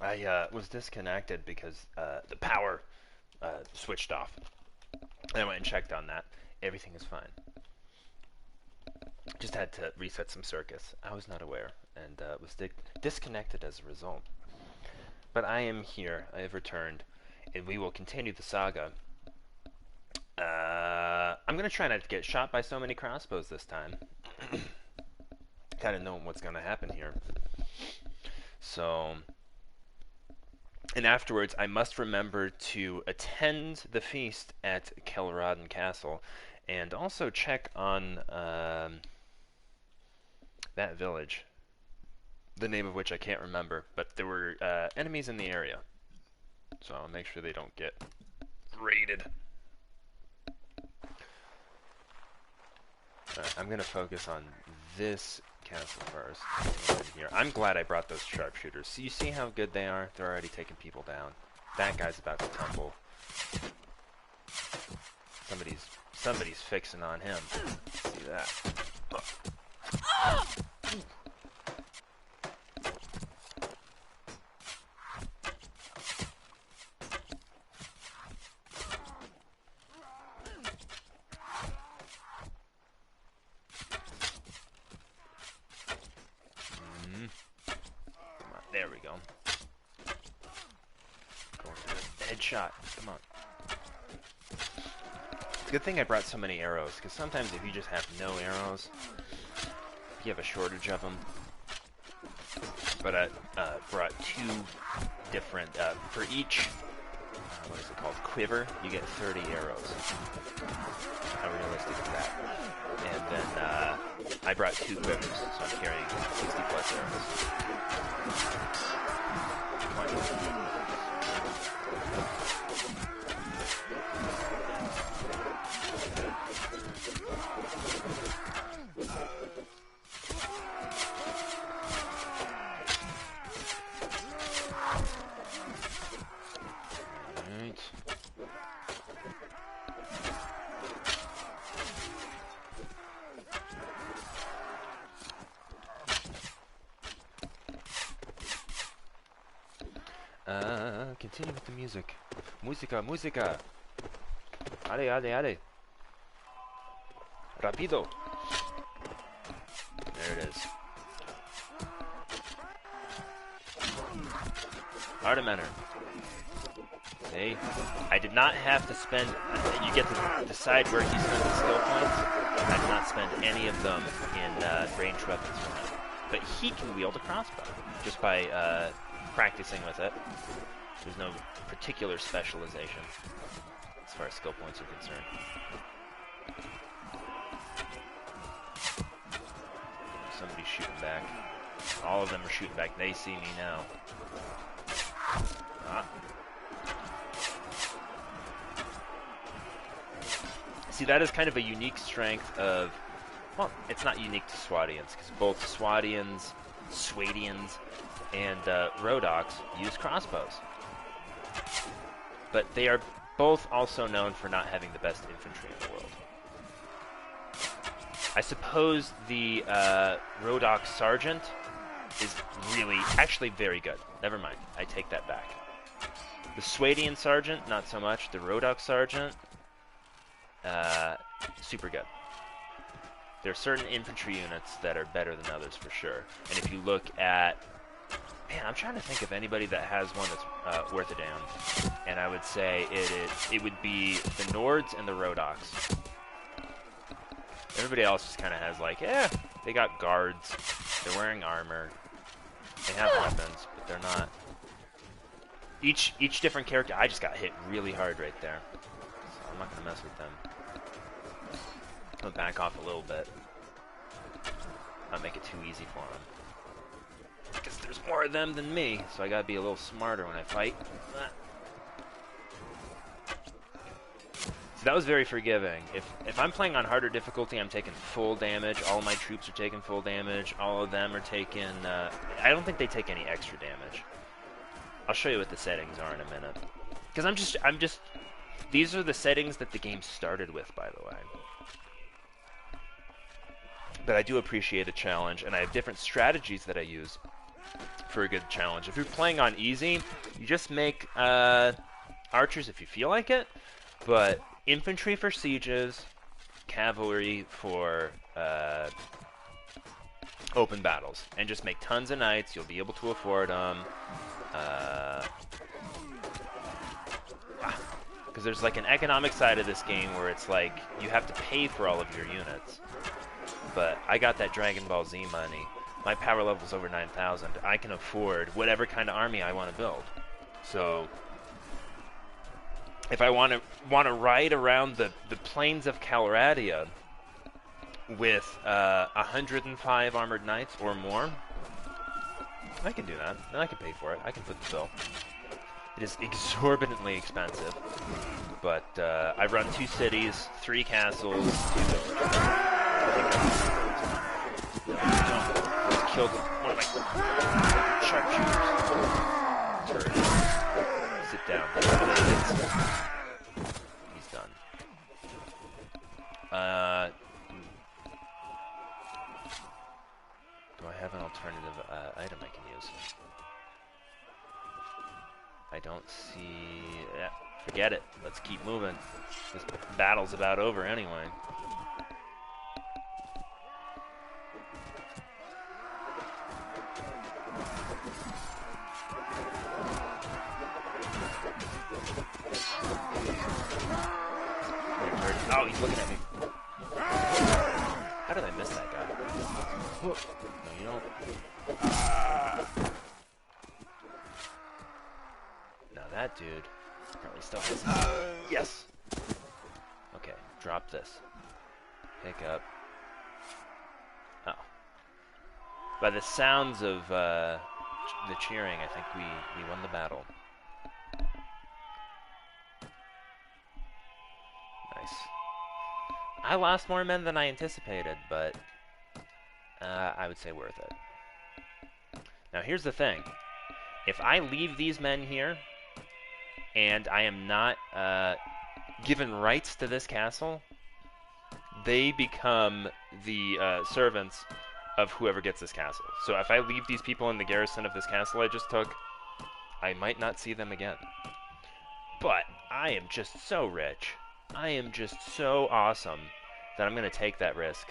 I was disconnected because the power switched off. And I went and checked on that. Everything is fine. Just had to reset some circuits. I was not aware and was disconnected as a result. But I am here. I have returned, and we will continue the saga. I'm gonna try not to get shot by so many crossbows this time. Kind of knowing what's gonna happen here. So, and afterwards, I must remember to attend the feast at Kelraden Castle, and also check on that village, the name of which I can't remember, but there were enemies in the area, so I'll make sure they don't get raided. I'm going to focus on this castle first. Here. I'm glad I brought those sharpshooters. So you see how good they are? They're already taking people down. That guy's about to tumble. Somebody's fixing on him. See that? There we go. Going for the headshot. Come on. It's a good thing I brought so many arrows, because sometimes if you just have no arrows, you have a shortage of them. But I brought two different, for each, what is it called, quiver, you get 30 arrows. How realistic is that? And then I brought two quivers, so I'm carrying 60 plus arrows. Continue with the music. Música, música. Ale, ale, ale. Rapido. There it is. Artimeter. See? I did not have to spend... You get to decide where you spend the skill points. I did not spend any of them in ranged weapons for him. But he can wield a crossbow just by practicing with it. There's no particular specialization as far as skill points are concerned. Somebody's shooting back. All of them are shooting back. They see me now. Ah. See, that is kind of a unique strength of... Well, it's not unique to Swadians, because both Swadians, Swadians, and Rhodoks use crossbows. But they are both also known for not having the best infantry in the world. I suppose the Rhodok Sergeant is really, actually very good. Never mind, I take that back. The Swadian Sergeant, not so much. The Rhodok Sergeant, super good. There are certain infantry units that are better than others for sure. And if you look at... Man, I'm trying to think of anybody that has one that's worth a damn. And I would say it would be the Nords and the Rhodoks. Everybody else just kind of has like, they got guards, they're wearing armor, they have weapons, but they're not. Each different character, I just got hit really hard right there. So I'm not going to mess with them. I'll back off a little bit. Not make it too easy for them. Because there's more of them than me, so I gotta be a little smarter when I fight. So that was very forgiving. If I'm playing on harder difficulty, I'm taking full damage. All of my troops are taking full damage. All of them are taking... I don't think they take any extra damage. I'll show you what the settings are in a minute. Because I'm just... These are the settings that the game started with, by the way. But I do appreciate a challenge, and I have different strategies that I use for a good challenge. If you're playing on easy, you just make archers if you feel like it, but infantry for sieges, cavalry for open battles, and just make tons of knights. You'll be able to afford them. Because there's like an economic side of this game where it's like you have to pay for all of your units. But I got that Dragon Ball Z money. My power level's over 9,000. I can afford whatever kind of army I want to build. So if I want to ride around the plains of Calradia with 105 armored knights or more, I can do that. And I can pay for it. I can foot the bill. It is exorbitantly expensive, but I run 2 cities, 3 castles, 2 villages. Just killed one of my sharpshooters. Sit down. He's done. Do I have an alternative item I can use? I don't see... Yeah, forget it. Let's keep moving. This battle's about over anyway. Oh, he's looking at me. How did I miss that guy? No, you don't. Now that dude apparently still has... Yes! Okay, drop this. Pick up. Oh. By the sounds of the cheering, I think we won the battle. Nice. I lost more men than I anticipated, but I would say worth it. Now here's the thing. If I leave these men here, and I am not given rights to this castle, they become the servants of whoever gets this castle. So if I leave these people in the garrison of this castle I just took, I might not see them again. But I am just so rich. I am just so awesome that I'm going to take that risk.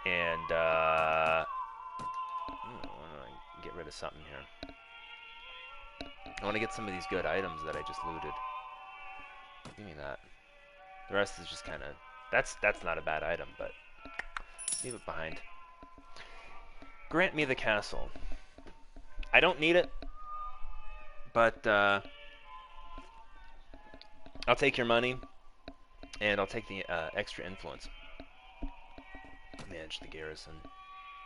And I want to get rid of something here. I want to get some of these good items that I just looted. Give me that. The rest is just kind of... That's not a bad item, but leave it behind. Grant me the castle. I don't need it, but I'll take your money, and I'll take the extra influence. Manage the garrison.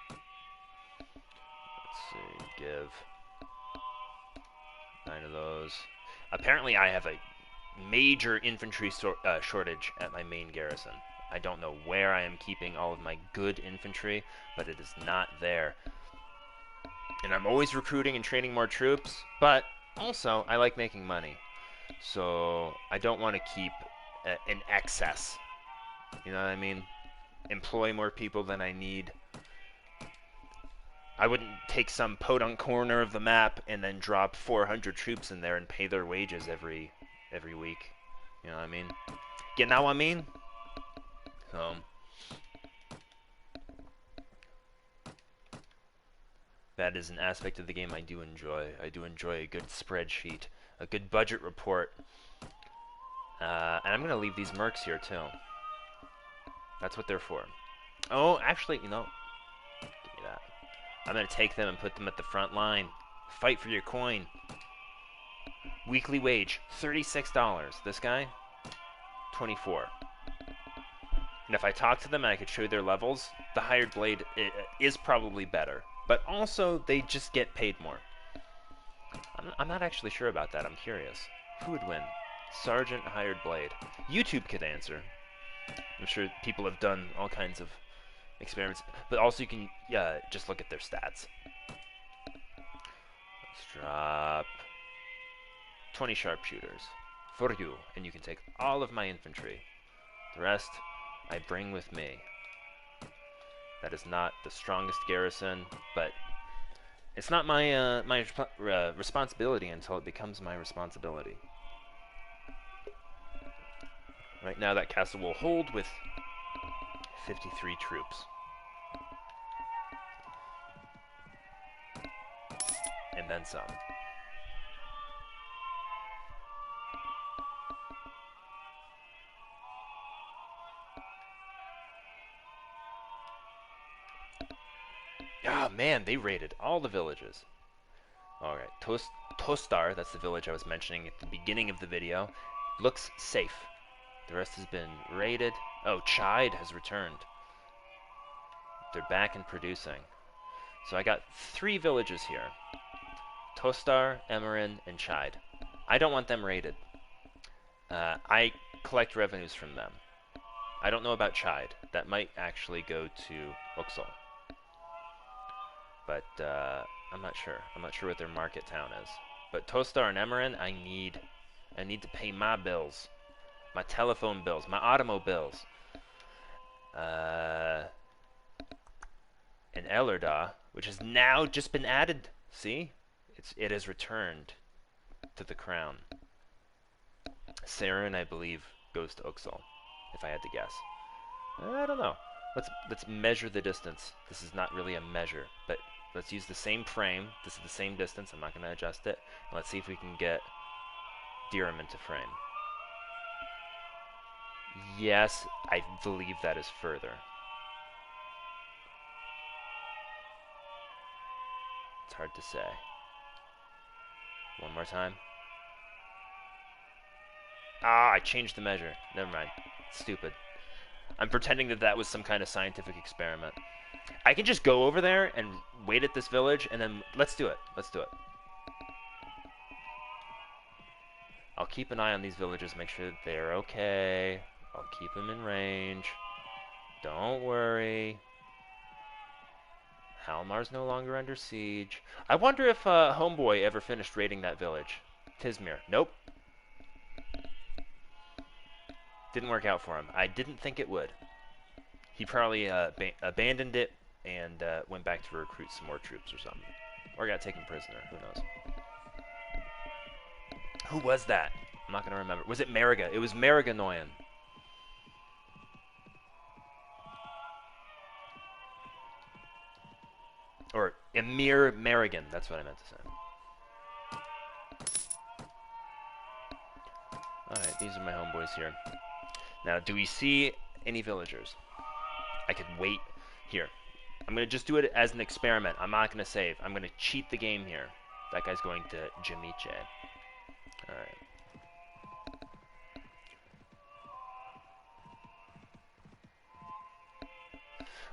Let's see, give 9 of those. Apparently I have a major infantry shortage at my main garrison. I don't know where I am keeping all of my good infantry, but it is not there. And I'm always recruiting and training more troops, but also I like making money. So I don't want to keep an excess. You know what I mean? Employ more people than I need. I wouldn't take some podunk corner of the map and then drop 400 troops in there and pay their wages every week. You know what I mean? You know what I mean? So that is an aspect of the game I do enjoy. I do enjoy a good spreadsheet, a good budget report. And I'm going to leave these mercs here too. That's what they're for. Oh, actually, you know, give me that. I'm going to take them and put them at the front line. Fight for your coin. Weekly wage, $36. This guy, $24. And if I talk to them and I could show their levels, the hired blade is probably better. But also, they just get paid more. I'm not actually sure about that. I'm curious. Who would win? Sergeant, hired blade. YouTube could answer. I'm sure people have done all kinds of experiments. But also you can just look at their stats. Let's drop 20 sharpshooters for you. And you can take all of my infantry. The rest I bring with me. That is not the strongest garrison, but It's not my responsibility until it becomes my responsibility. Right now, that castle will hold with 53 troops. And then some. Oh man, they raided all the villages. Alright, Tostar, that's the village I was mentioning at the beginning of the video, looks safe. The rest has been raided. Oh, Chide has returned. They're back and producing. So I got 3 villages here. Tostar, Emerin, and Chide. I don't want them raided. I collect revenues from them. I don't know about Chide. That might actually go to Uxal. But I'm not sure. I'm not sure what their market town is. But Tostar and Emerin, I need to pay my bills. My telephone bills, my automobiles. And Elerda, which has now just been added. See? It has returned to the crown. Saren, I believe, goes to Uxal, if I had to guess. I don't know. Let's measure the distance. This is not really a measure, but let's use the same frame. This is the same distance. I'm not going to adjust it. And let's see if we can get Dhirim into frame. Yes, I believe that is further. It's hard to say. One more time. Ah, I changed the measure. Never mind. Stupid. I'm pretending that was some kind of scientific experiment. I can just go over there and wait at this village, and then let's do it. Let's do it. I'll keep an eye on these villages, make sure that they're okay. I'll keep them in range. Don't worry. Halmar's no longer under siege. I wonder if Homeboy ever finished raiding that village. Tismir. Nope. Didn't work out for him. I didn't think it would. He probably abandoned it and went back to recruit some more troops or something. Or got taken prisoner. Who knows? Who was that? I'm not going to remember. Was it Mariga? It was Mariganoyan. Or Emir Marigan. That's what I meant to say. Alright, these are my homeboys here. Now, do we see any villagers? I could wait here. I'm going to just do it as an experiment. I'm not going to save. I'm going to cheat the game here. That guy's going to Jamiche. Alright.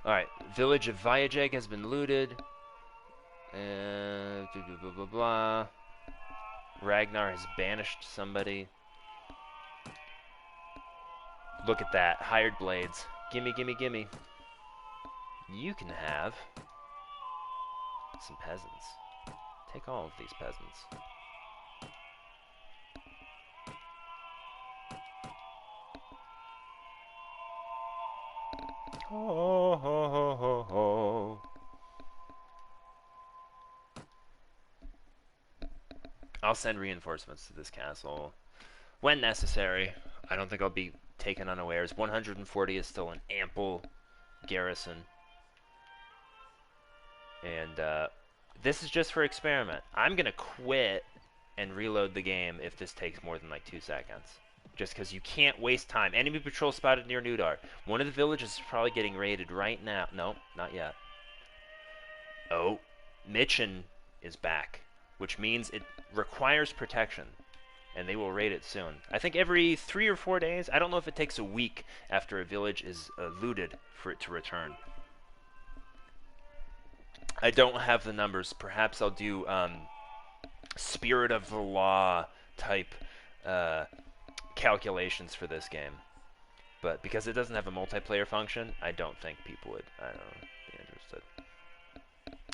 Alright, village of Viajeg has been looted. And blah, blah, blah, blah. Ragnar has banished somebody. Look at that. Hired blades. Gimme, gimme, gimme. You can have some peasants. Take all of these peasants. Ho, ho, ho, ho, ho. I'll send reinforcements to this castle when necessary. I don't think I'll be taken unawares. 140 is still an ample garrison. And this is just for experiment. I'm going to quit and reload the game if this takes more than like 2 seconds. Just because you can't waste time. Enemy patrol spotted near Nudar. One of the villages is probably getting raided right now. No, not yet. Oh, Mitchin is back, which means it requires protection, and they will raid it soon. I think every 3 or 4 days. I don't know if it takes a week after a village is looted for it to return. I don't have the numbers. Perhaps I'll do Spirit of the Law type calculations for this game. But because it doesn't have a multiplayer function, I don't think people would, I don't know, be interested.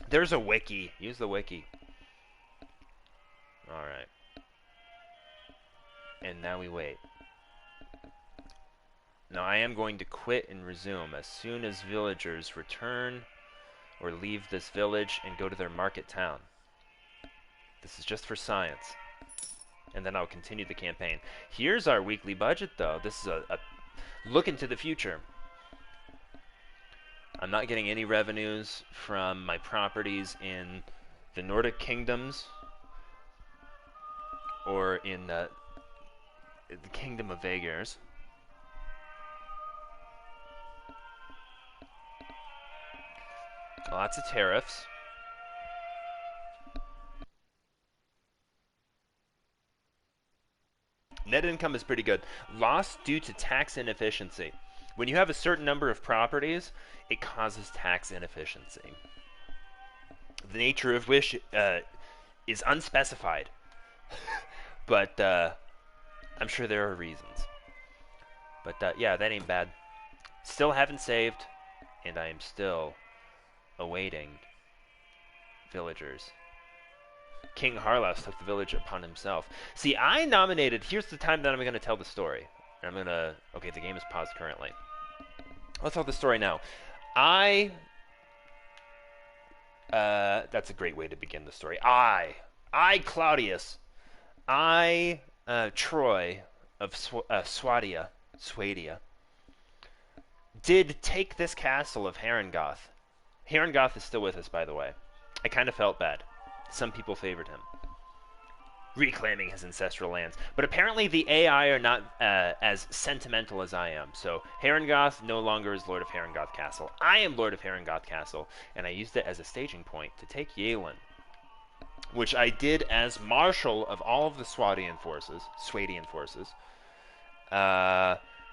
There's a wiki. Use the wiki. Alright. And now we wait. Now I am going to quit and resume as soon as villagers return or leave this village and go to their market town. This is just for science. And then I'll continue the campaign. Here's our weekly budget, though. This is a look into the future. I'm not getting any revenues from my properties in the Nordic kingdoms or in the Kingdom of Vaegairs. Lots of tariffs. Net income is pretty good. Loss due to tax inefficiency. When you have a certain number of properties, it causes tax inefficiency. The nature of which is unspecified. But I'm sure there are reasons. But yeah, that ain't bad. Still haven't saved, and I am still awaiting villagers. King Harlaus took the village upon himself. See, I nominated... Here's the time that I'm going to tell the story. I'm going to... Okay, the game is paused currently. I'll tell the story now. That's a great way to begin the story. Claudius, Troi of Swadia, did take this castle of Harengoth. Harengoth is still with us, by the way. I kind of felt bad. Some people favored him, reclaiming his ancestral lands. But apparently the AI are not as sentimental as I am. So Harengoth no longer is Lord of Harengoth Castle. I am Lord of Harengoth Castle, and I used it as a staging point to take Yalen, which I did as Marshal of all of the Swadian forces.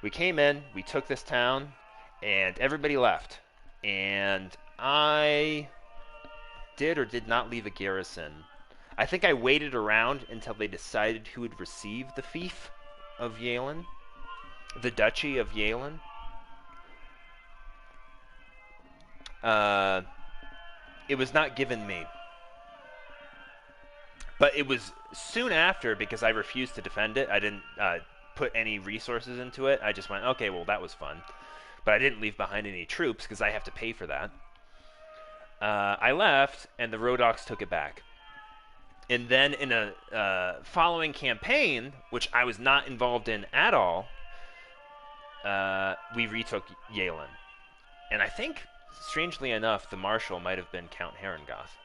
We came in, we took this town, and everybody left. And I did or did not leave a garrison. I think I waited around until they decided who would receive the fief of Yalen, the Duchy of Yalen. It was not given me. But it was soon after, because I refused to defend it. I didn't put any resources into it. I just went, okay, well, that was fun. But I didn't leave behind any troops, because I have to pay for that. I left, and the Rodox took it back. And then in a following campaign, which I was not involved in at all, we retook Yalen. And I think, strangely enough, the Marshal might have been Count Harengoth.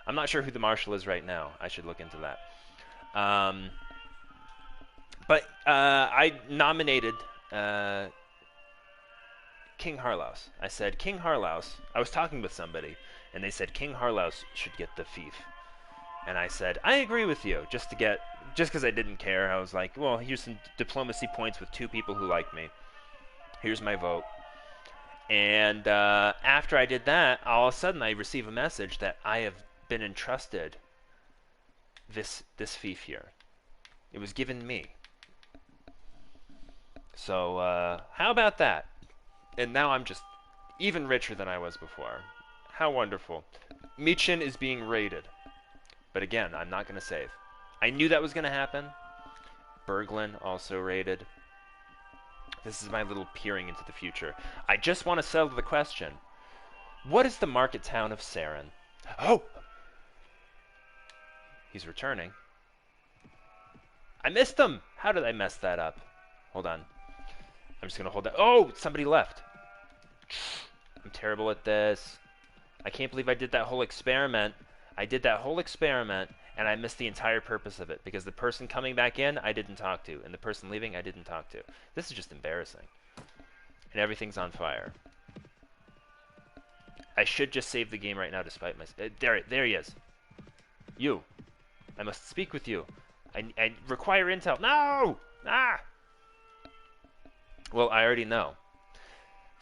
I'm not sure who the Marshal is right now. I should look into that. But I nominated King Harlaus. I said, King Harlaus, I was talking with somebody, and they said King Harlaus should get the fief. And I said, I agree with you, just because I didn't care. I was like, well, here's some diplomacy points with two people who like me. Here's my vote. And after I did that, all of a sudden I receive a message that I have been entrusted this fief here. It was given me. So how about that? And now I'm just even richer than I was before. How wonderful. Michin is being raided. But again, I'm not going to save. I knew that was going to happen. Berglin also raided. This is my little peering into the future. I just want to settle the question. What is the market town of Saren? Oh! He's returning. I missed him! How did I mess that up? Hold on. I'm just going to hold that. Oh! Somebody left. I'm terrible at this. I can't believe I did that whole experiment. And I missed the entire purpose of it, because the person coming back in, I didn't talk to, and the person leaving, I didn't talk to. This is just embarrassing. And everything's on fire. I should just save the game right now despite my... there he is. You. I must speak with you. I require intel. No! Ah! Well, I already know.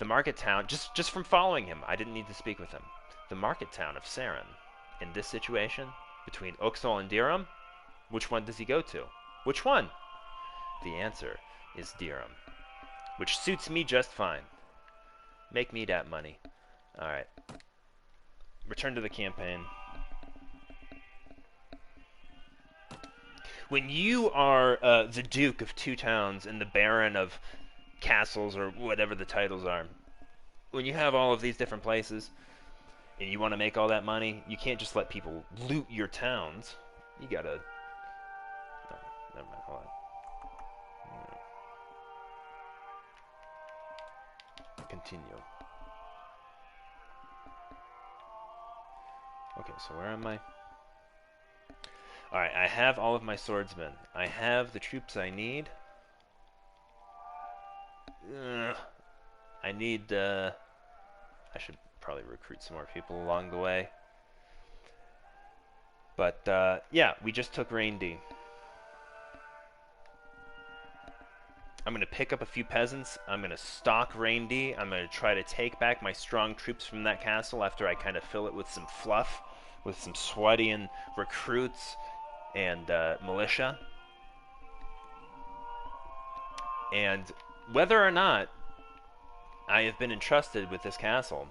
The market town, just from following him, I didn't need to speak with him. The market town of Saren. In this situation, between Uxtal and Dhirim, which one does he go to? Which one? The answer is Dhirim, which suits me just fine. Make me that money. Alright. Return to the campaign. When you are the Duke of two towns and the Baron of castles, or whatever the titles are, when you have all of these different places, and you want to make all that money, you can't just let people loot your towns. You gotta... No, never mind, hold on. Continue. Okay, so where am I? Alright, I have all of my swordsmen. I have the troops I need. I need, I should probably recruit some more people along the way. But, yeah, we just took Raindy. I'm going to pick up a few peasants. I'm going to stalk Raindy. I'm going to try to take back my strong troops from that castle after I kind of fill it with some fluff, with some Swadian recruits and militia. And whether or not I have been entrusted with this castle,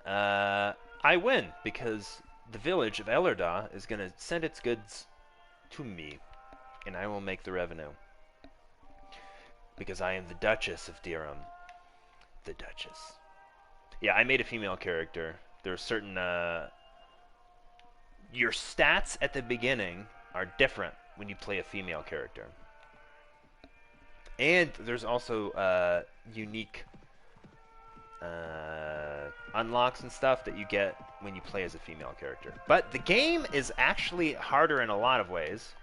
I win, because the village of Elerda is going to send its goods to me, and I will make the revenue. Because I am the Duchess of Dhirim. The Duchess. Yeah, I made a female character. There are certain... your stats at the beginning are different when you play a female character. And there's also unique unlocks and stuff that you get when you play as a female character. But the game is actually harder in a lot of ways.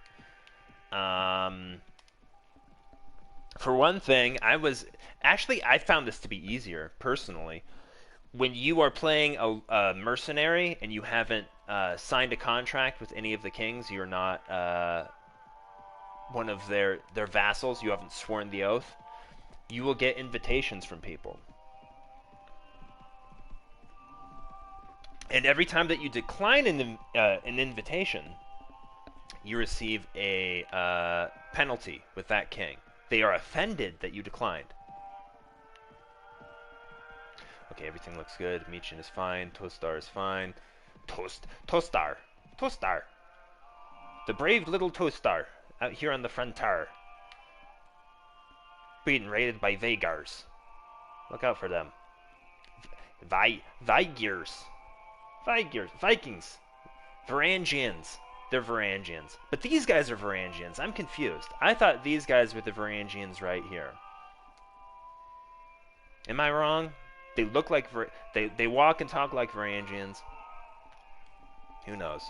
For one thing, I found this to be easier, personally. When you are playing a mercenary and you haven't signed a contract with any of the kings, you're not one of their vassals, you haven't sworn the oath, you will get invitations from people. And every time that you decline an invitation, you receive a penalty with that king. They are offended that you declined. Okay, everything looks good. Michin is fine. Tostar is fine. Tostar. The brave little Tostar out here on the frontier, being raided by Vagars. Look out for them. Vigers. Vikings. Varangians. They're Varangians. But these guys are Varangians. I'm confused. I thought these guys were the Varangians right here. Am I wrong? They look like... They walk and talk like Varangians. Who knows?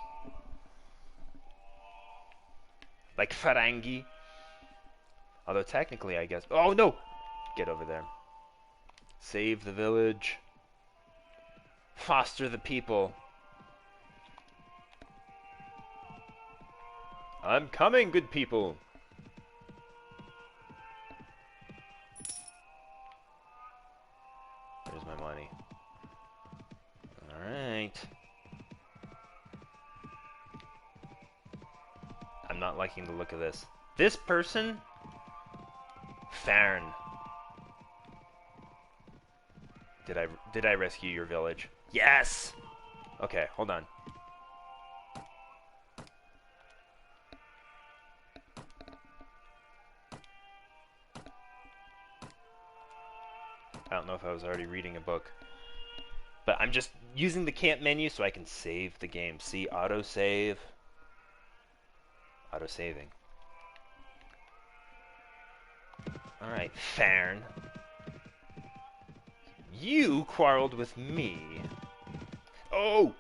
Like Farangi. Although technically, I guess... Oh, no! Get over there. Save the village. Foster the people. I'm coming, good people. There's my money. Alright. I'm not liking the look of this. This person? Farn. Did I rescue your village? Yes! Okay, hold on. I don't know if I was already reading a book. But I'm just using the camp menu so I can save the game. See, autosave. Auto-saving. Alright, Farn. You quarreled with me. Oh!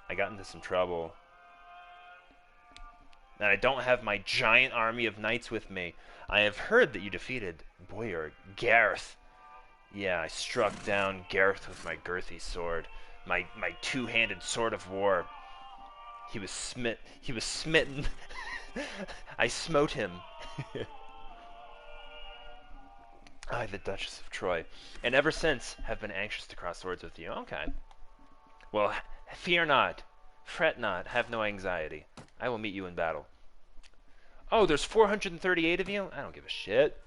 I got into some trouble. And I don't have my giant army of knights with me. I have heard that you defeated Boyar Garth. Yeah, I struck down Garth with my girthy sword. My two-handed sword of war. He was smitten. I smote him. I, the Duchess of Troi. And ever since, have been anxious to cross swords with you. Okay. Well, fear not. Fret not. Have no anxiety. I will meet you in battle. Oh, there's 438 of you? I don't give a shit.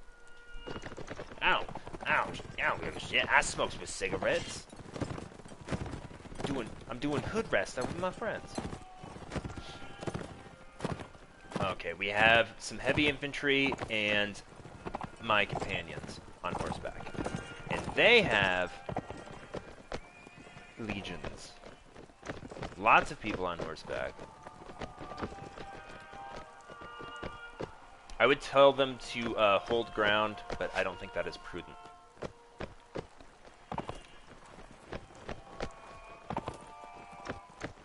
Ow. Ouch. I don't give a shit. I smoke with cigarettes. I'm doing hood rest out with my friends. Okay, we have some heavy infantry and my companions on horseback. And they have legions. Lots of people on horseback. I would tell them to hold ground, but I don't think that is prudent.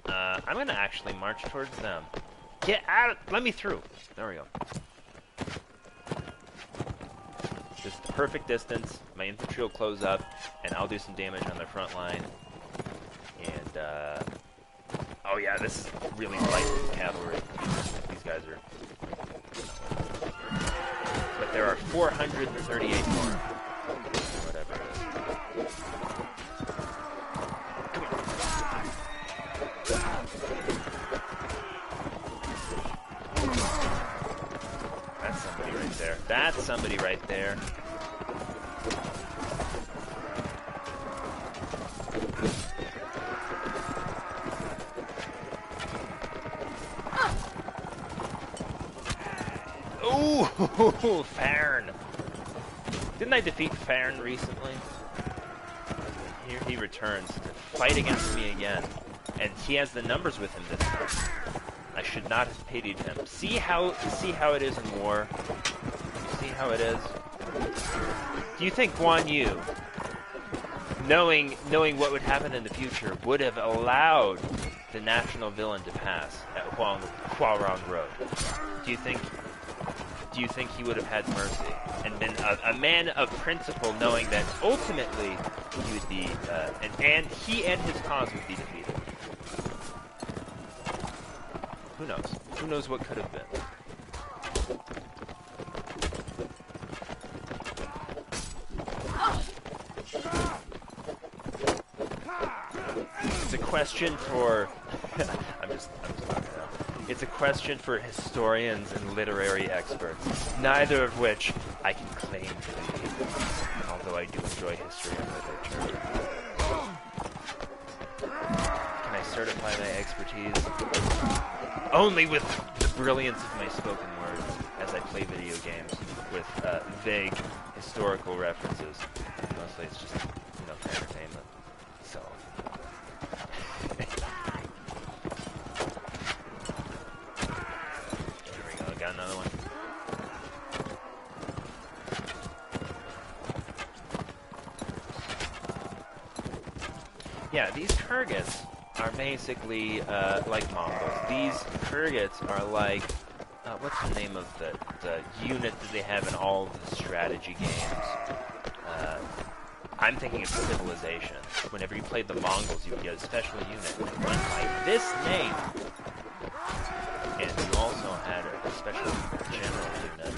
I'm gonna actually march towards them. Get out! Let me through! There we go. Just the perfect distance. My infantry will close up, and I'll do some damage on their front line. And, oh yeah, this is really light cavalry. These guys are... But there are 438 more. Whatever it is. Come on. That's somebody right there. That's somebody right there. Ooh, Farn. Didn't I defeat Farn recently? Here he returns to fight against me again. And he has the numbers with him this time. I should not have pitied him. See how it is in war? See how it is? Do you think Guan Yu, knowing what would happen in the future, would have allowed the national villain to pass at Huarong Road? Do you think he would have had mercy and been a man of principle, knowing that ultimately he would be, and he and his cause would be defeated? Who knows? Who knows what could have been? It's a question for... I'm just talking now. It's a question for historians and literary experts, neither of which I can claim to be, although I do enjoy history and literature. Can I certify my expertise? Only with the brilliance of my spoken words as I play video games with vague historical references. Mostly it's just, you know, for entertainment. So... Got another one. Yeah, these Kurgats are basically like Mongols. These Kurgats are like what's the name of the unit that they have in all the strategy games? I'm thinking of Civilization. Whenever you played the Mongols, you would get a special unit run by this name. And you also had a special general unit.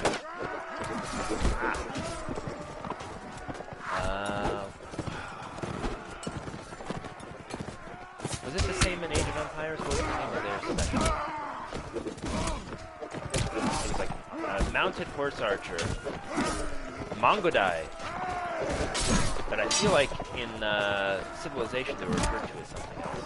Was it the same in Age of Empires? What was the name of their special? It was like a mounted horse archer. Mongodai. But I feel like in Civilization they were referred to as something else.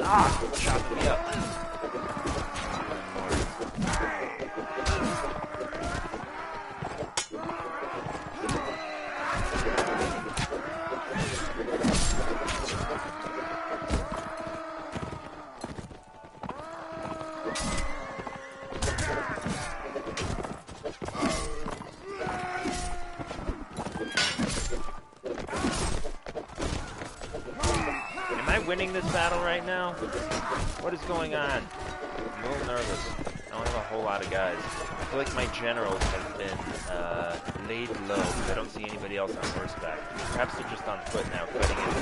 Ah! Chopped me up. Winning this battle right now? What is going on? I'm a little nervous. I don't have a whole lot of guys. I feel like my generals have been laid low because I don't see anybody else on horseback. Perhaps they're just on foot now, fighting in.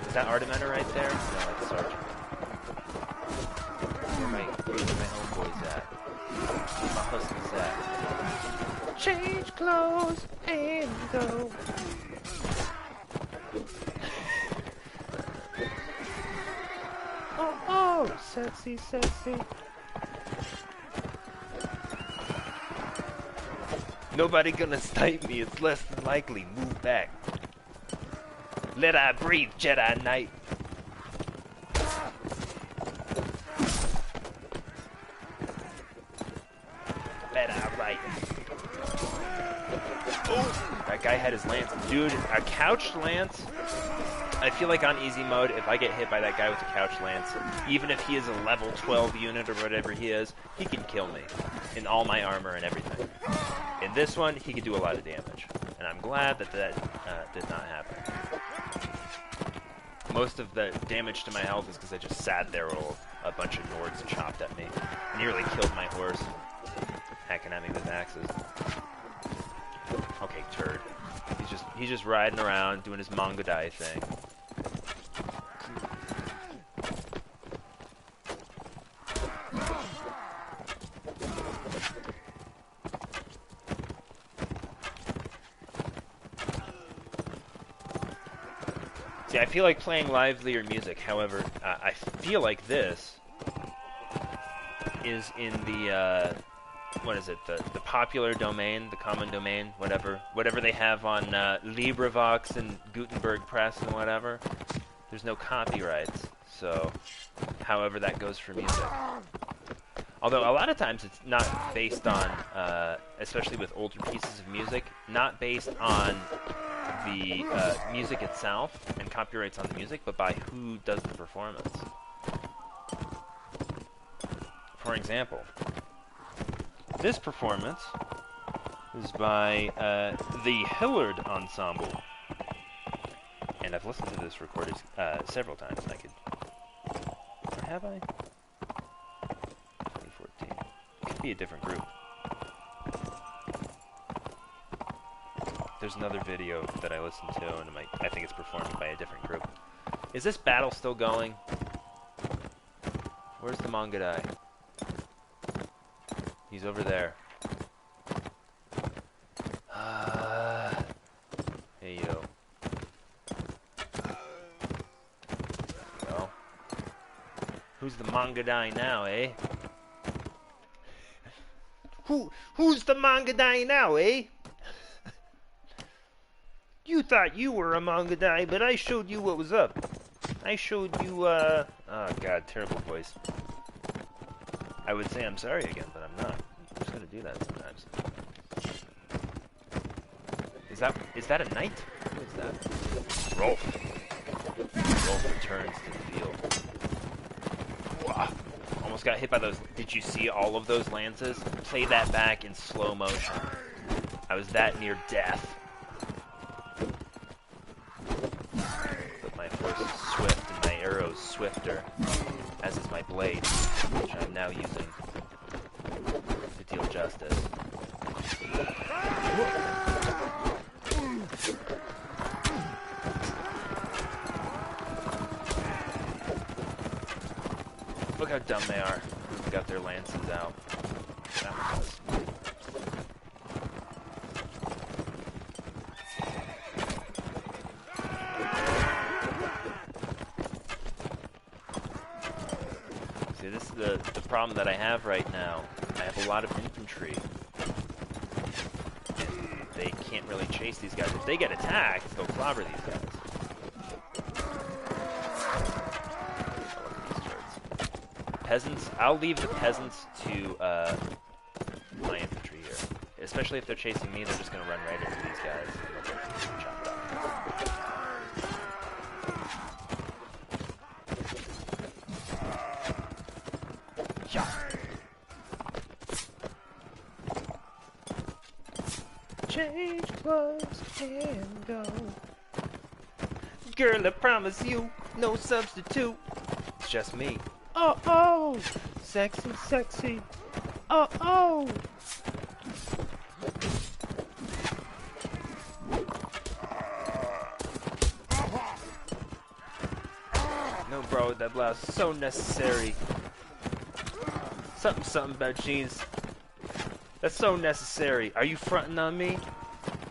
Is that Artementer right there? No, that's Sergeant. Where my homeboys at? Where my husband's at? Change clothes and go. Oh, sexy, sexy. Nobody gonna snipe me, it's less than likely. Move back. Let I breathe, Jedi Knight. guy had his lance. Dude, a couched lance? I feel like on easy mode, if I get hit by that guy with a couched lance, even if he is a level 12 unit or whatever he is, he can kill me in all my armor and everything. In this one, he could do a lot of damage, and I'm glad that that did not happen. Most of the damage to my health is because I just sat there while a bunch of Nords chopped at me. Nearly killed my horse, hacking at me with axes. Okay, turd. He's just riding around doing his Mongodai thing. See, I feel like playing livelier music. However, I feel like this is in the what is it? The popular domain, the common domain, whatever they have on LibriVox and Gutenberg Press and whatever. There's no copyrights, so however that goes for music. Although a lot of times it's not based on, especially with older pieces of music, not based on the music itself and copyrights on the music, but by who does the performance. For example, this performance is by the Hillard Ensemble, and I've listened to this recorded several times. I could, or have I? 2014. It could be a different group. There's another video that I listened to, and I think it's performed by a different group. Is this battle still going? Where's the Mongodai? He's over there. Hey, yo. Well, who's the Mongodai now, eh? Who's the Mongodai now, eh? You thought you were a Mongodai, but I showed you what was up. I showed you, oh god, terrible voice. I would say I'm sorry again, but I'm not. I'm just gonna do that sometimes. Is that a knight? Who is that? Rolf. Rolf returns to the field. Wah. Almost got hit by those. Did you see all of those lances? Play that back in slow motion. I was that near death. But my force is swift and my arrow's swifter, as is my blade, which I'm now using to deal justice. Look how dumb they are. They've got their lances out. That one does. See, this is the problem that I have right now. I have a lot of infantry. And they can't really chase these guys. If they get attacked, they'll clobber these guys. Peasants, I'll leave the peasants to my infantry here. Especially if they're chasing me, they're just going to run right into these guys. Chop it up. Yeah. Change clothes and go. Girl, I promise you, no substitute. It's just me. Oh, oh! Sexy, sexy. Oh, oh! No, bro, that blouse is so necessary. Something about jeans. That's so necessary. Are you fronting on me?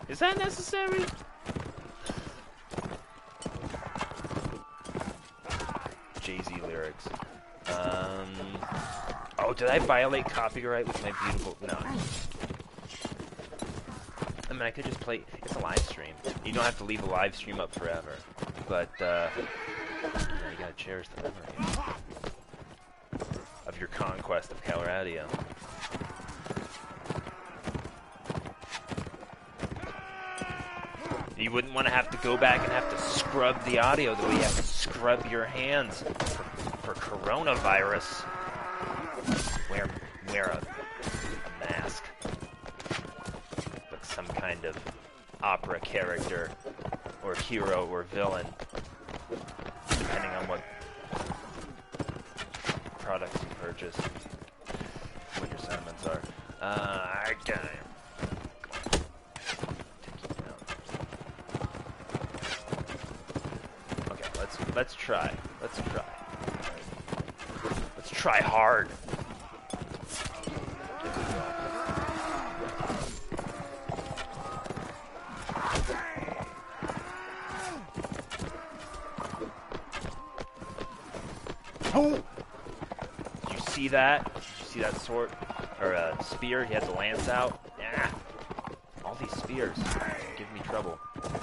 Is that necessary? Jay-Z lyrics. Oh, did I violate copyright with my beautiful... No. I mean, I could just play... It's a live stream. You don't have to leave a live stream up forever. But, yeah, you gotta cherish the memory of your conquest of Calradia. You wouldn't want to have to go back and have to scrub the audio the way you have to scrub your hands for coronavirus. Wear a mask. Like some kind of opera character or hero or villain, depending on what products you purchase, what your sentiments are. Okay. Okay, let's try. Let's try hard. Oh! Did you see that? Did you see that sword? Or spear? He had the lance out. Yeah. All these spears give me trouble. I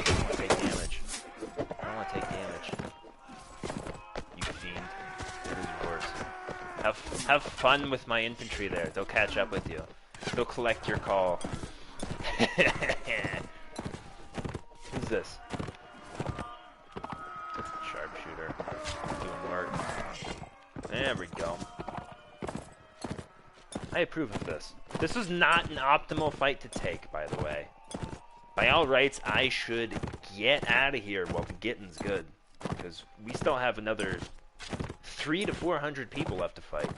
don't want to take damage. I don't want to take damage. You fiend. It is yours. Have fun with my infantry there. They'll catch up with you. They'll collect your call. Who's this? Sharpshooter. Doing work. There we go. I approve of this. This was not an optimal fight to take, by the way. By all rights, I should get out of here while the getting's good. Because we still have another 300 to 400 people left to fight.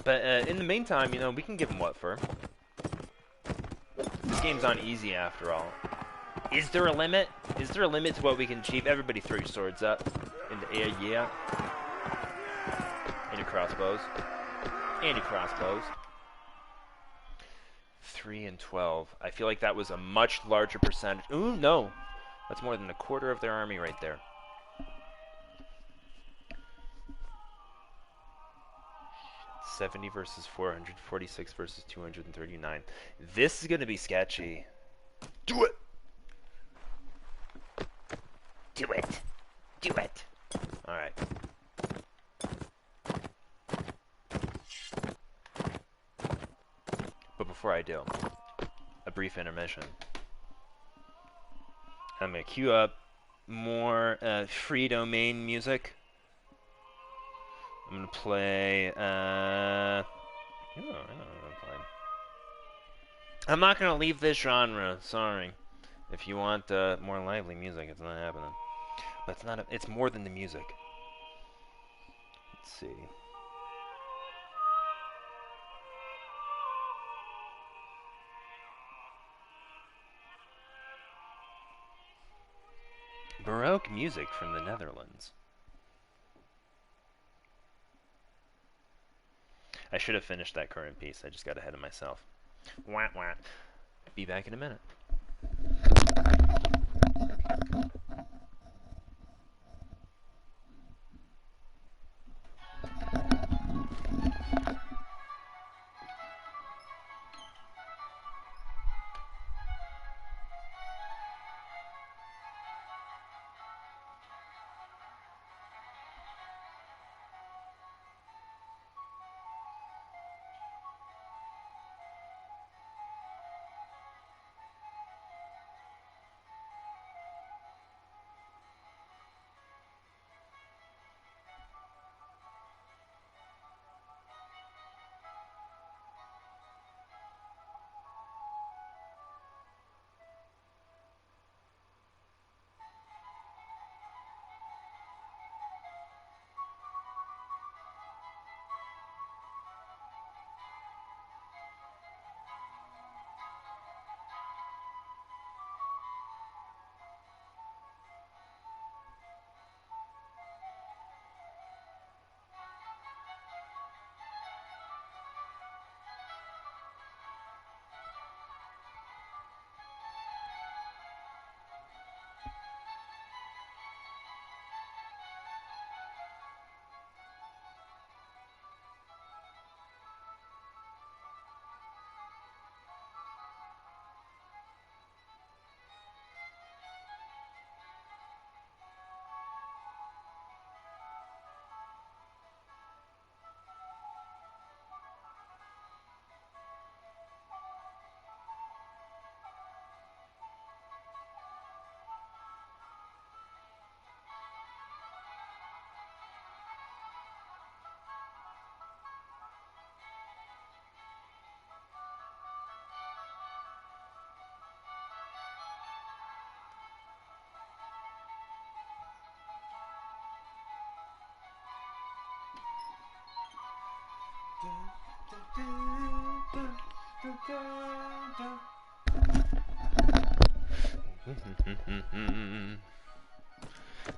But in the meantime, you know, we can give them what for. This game's on easy after all. Is there a limit? Is there a limit to what we can achieve? Everybody throw your swords up in the air, yeah. And your crossbows. And your crossbows. 3 and 12. I feel like that was a much larger percentage. Ooh, no. That's more than a quarter of their army right there. $70 versus 446 versus 239. This is going to be sketchy. Do it! Do it! Do it! Alright. But before I do, a brief intermission. I'm going to queue up more free domain music. I'm going to play, I don't know what I'm playing. I'm not going to leave this genre, sorry. If you want more lively music, it's not happening. But it's not, it's more than the music. Let's see. Baroque music from the Netherlands. I should have finished that current piece. I just got ahead of myself. Wah, wah. Be back in a minute.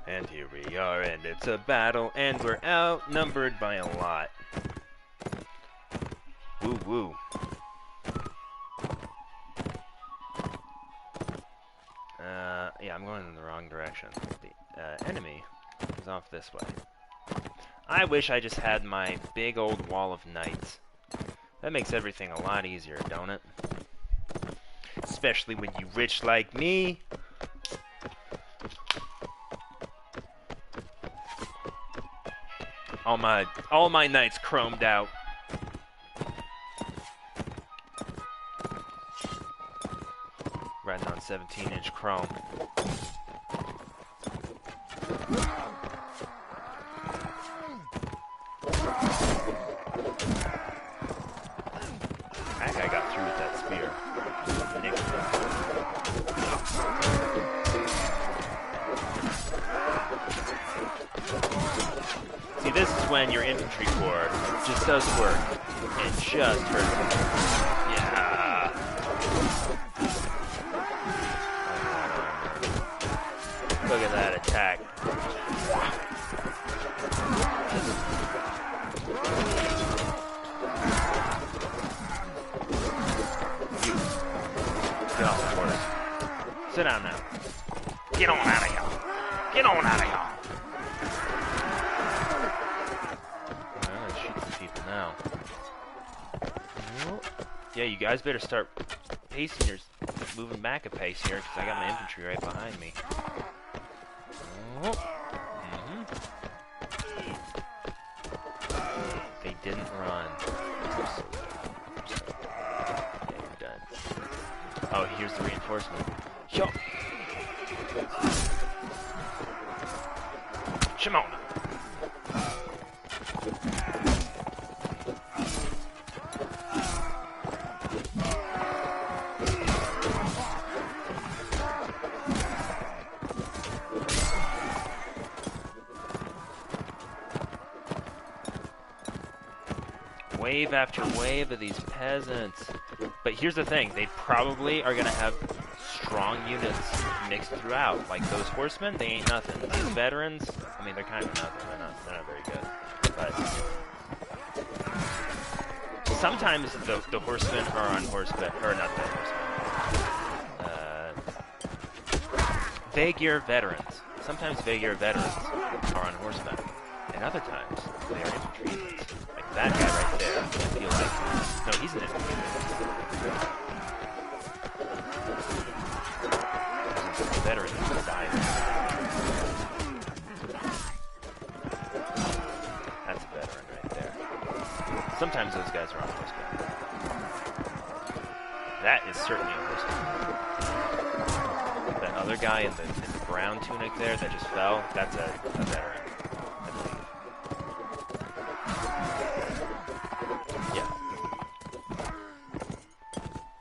And here we are, and it's a battle, and we're outnumbered by a lot. Woo woo. Yeah, I'm going in the wrong direction. The enemy is off this way. I wish I just had my big old wall of knights. That makes everything a lot easier, don't it? Especially when you rich like me. All my knights chromed out. Riding on 17-inch chrome. That guy got through with that spear. See, this is when your infantry corps just does work and just hurts. Yeah. Look at that attack. Get off the horse. Sit down now. Get on out of here. Get on out of here. Now. Yeah, you guys better start pacing your, moving back a pace here, because I got my infantry right behind me. They didn't run. Yeah, you're done. Oh, here's the reinforcement. Yo! Shimon! Wave after wave of these peasants. But here's the thing, they probably are going to have strong units mixed throughout. Like those horsemen, they ain't nothing. These veterans, I mean, they're kind of nothing. They're not very good. But sometimes the horsemen are on horseback, or not the horsemen. Vaegier veterans. Sometimes Vaegier veterans are on horseback. And other times, they are infantry units. Like that guy right there, I feel like... No, he's an infantry unit. There's a veteran that's died. That's a veteran right there. Sometimes those guys are on horseback. That is certainly a horseback. That other guy in the brown tunic there that just fell, that's a veteran.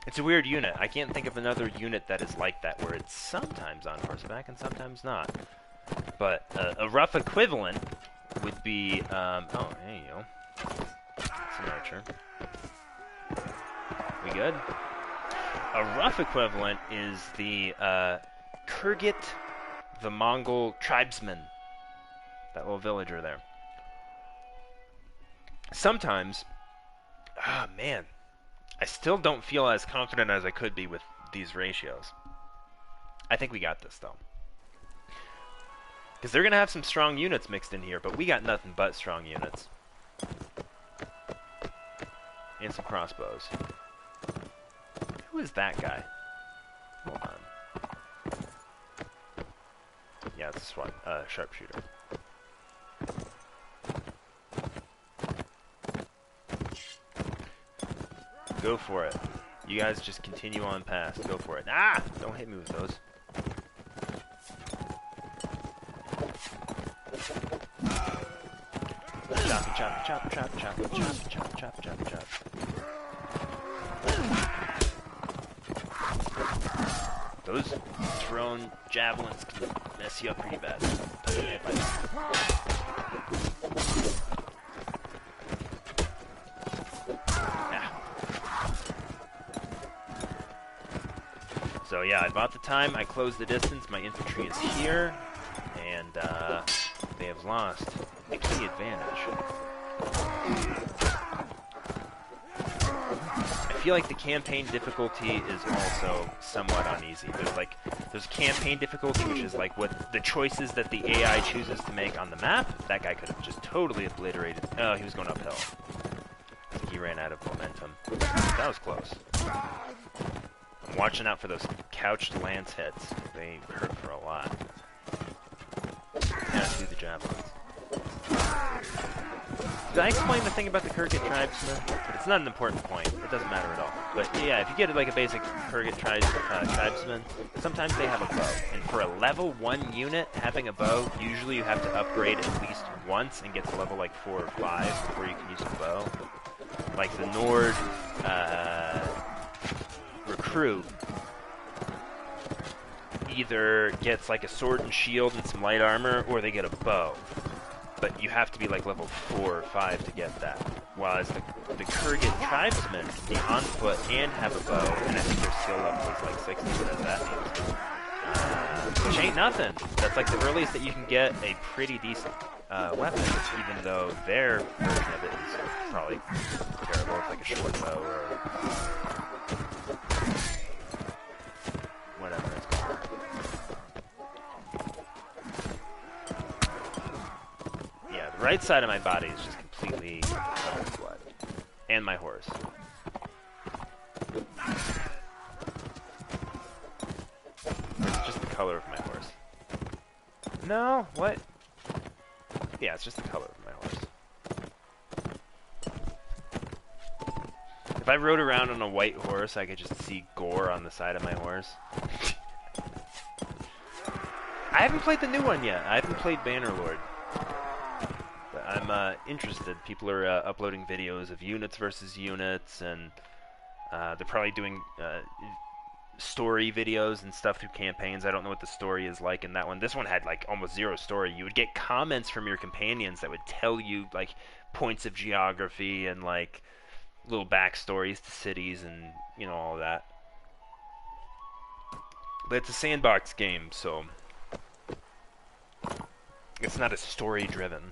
It's a weird unit. I can't think of another unit that is like that, where it's sometimes on horseback and sometimes not. But a rough equivalent would be, oh, there you go. That's an archer. We good? A rough equivalent is the Kurgit, the Mongol tribesman. That little villager there. Sometimes, ah, man. I still don't feel as confident as I could be with these ratios. I think we got this, though. Because they're going to have some strong units mixed in here, but we got nothing but strong units. And some crossbows. Who is that guy? Hold on. Yeah, it's a sharpshooter. Go for it. You guys just continue on past. Go for it. Ah! Don't hit me with those. Chop, chop, chop, chop, chop, chop, chop, chop, chop, chop. Those thrown javelins can mess you up pretty bad. yeah, I bought the time, I closed the distance, my infantry is here, and they have lost a key advantage. I feel like the campaign difficulty is also somewhat uneasy. There's campaign difficulty, which is like what the choices that the AI chooses to make on the map. That guy could have just totally obliterated. Oh, he was going uphill. I think he ran out of momentum. That was close. I'm watching out for those couched lance hits. They hurt for a lot. Yeah, do the javelins. Did I explain the thing about the Kurgan tribesmen? It's not an important point. It doesn't matter at all. But yeah, if you get like a basic Kurgan tribesman, sometimes they have a bow. And for a level 1 unit, having a bow, usually you have to upgrade at least once and get to level like 4 or 5 before you can use the bow. Like the Nord recruit either gets like a sword and shield and some light armor, or they get a bow. But you have to be like level 4 or 5 to get that. Whereas the Kurgan tribesmen can be on foot and have a bow, and I think their skill level is like 60, whatever that means. Which ain't nothing. That's like the earliest that you can get a pretty decent weapon, even though their version of it is probably terrible. It's like a short bow or whatever it's called. Yeah, the right side of my body is just completely covered in blood. And my horse. It's just the color of my horse. No, what? Yeah, it's just the color of my horse. If I rode around on a white horse, I could just see gore on the side of my horse. I haven't played the new one yet. I haven't played Bannerlord. But I'm interested. People are uploading videos of units versus units, and they're probably doing story videos and stuff through campaigns. I don't know what the story is like in that one. This one had like almost zero story. You would get comments from your companions that would tell you like points of geography and like little backstories to cities and, you know, all that. But it's a sandbox game, so it's not as story driven.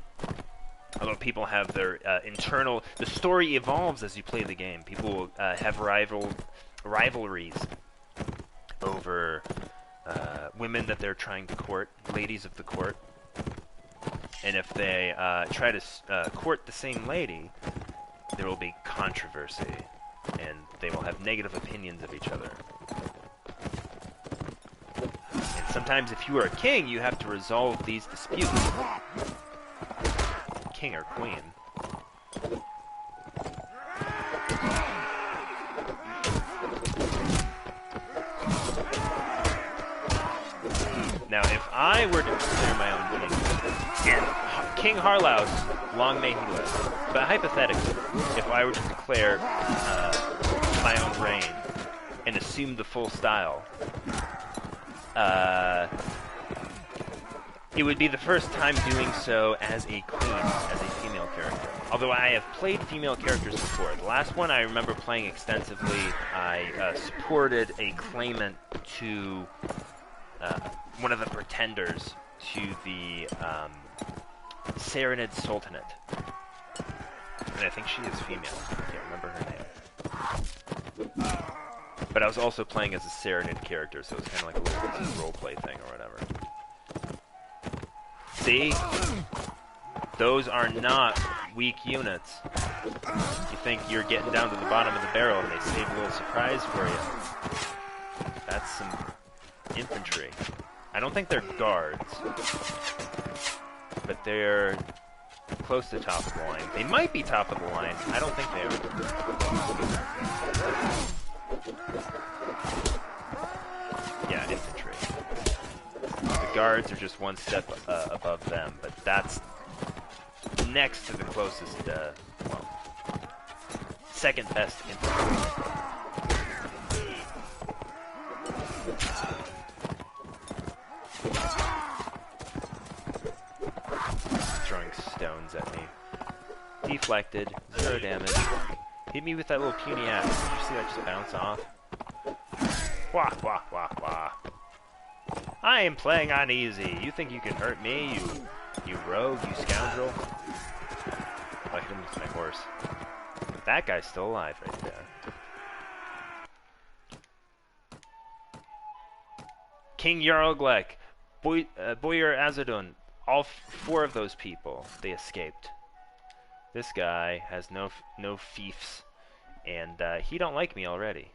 Although people have their internal... The story evolves as you play the game. People have rivalries over women that they're trying to court, ladies of the court. And if they try to court the same lady, there will be controversy, and they will have negative opinions of each other. And sometimes if you are a king, you have to resolve these disputes. King or queen. Now, if I were to declare my own king, and King Harlaus, long may he live, but hypothetically, if I were to declare my own reign and assume the full style, it would be the first time doing so as a queen, as a female character. Although I have played female characters before. The last one I remember playing extensively, I supported a claimant to one of the pretenders to the Saranid Sultanate. And I think she is female. I can't remember her name. But I was also playing as a Saranid character, so it's kind of like a little roleplay thing or whatever. See? Those are not weak units. You think you're getting down to the bottom of the barrel and they save a little surprise for you. That's some infantry. I don't think they're guards. But they're close to top of the line. They might be top of the line. I don't think they are. Yeah, infantry. The guards are just one step above them, but that's next to the closest, well, second best infantry. Throwing stones at me. Deflected, 0 damage. Hit me with that little puny axe. Did you see that just bounce off? Wah, wah, wah, wah. I am playing on easy. You think you can hurt me, you rogue, you scoundrel? Oh, I hit him with my horse. That guy's still alive right there. King Yarlglek, Boyar Azadun, all four of those people, they escaped. This guy has no fiefs, and he don't like me already.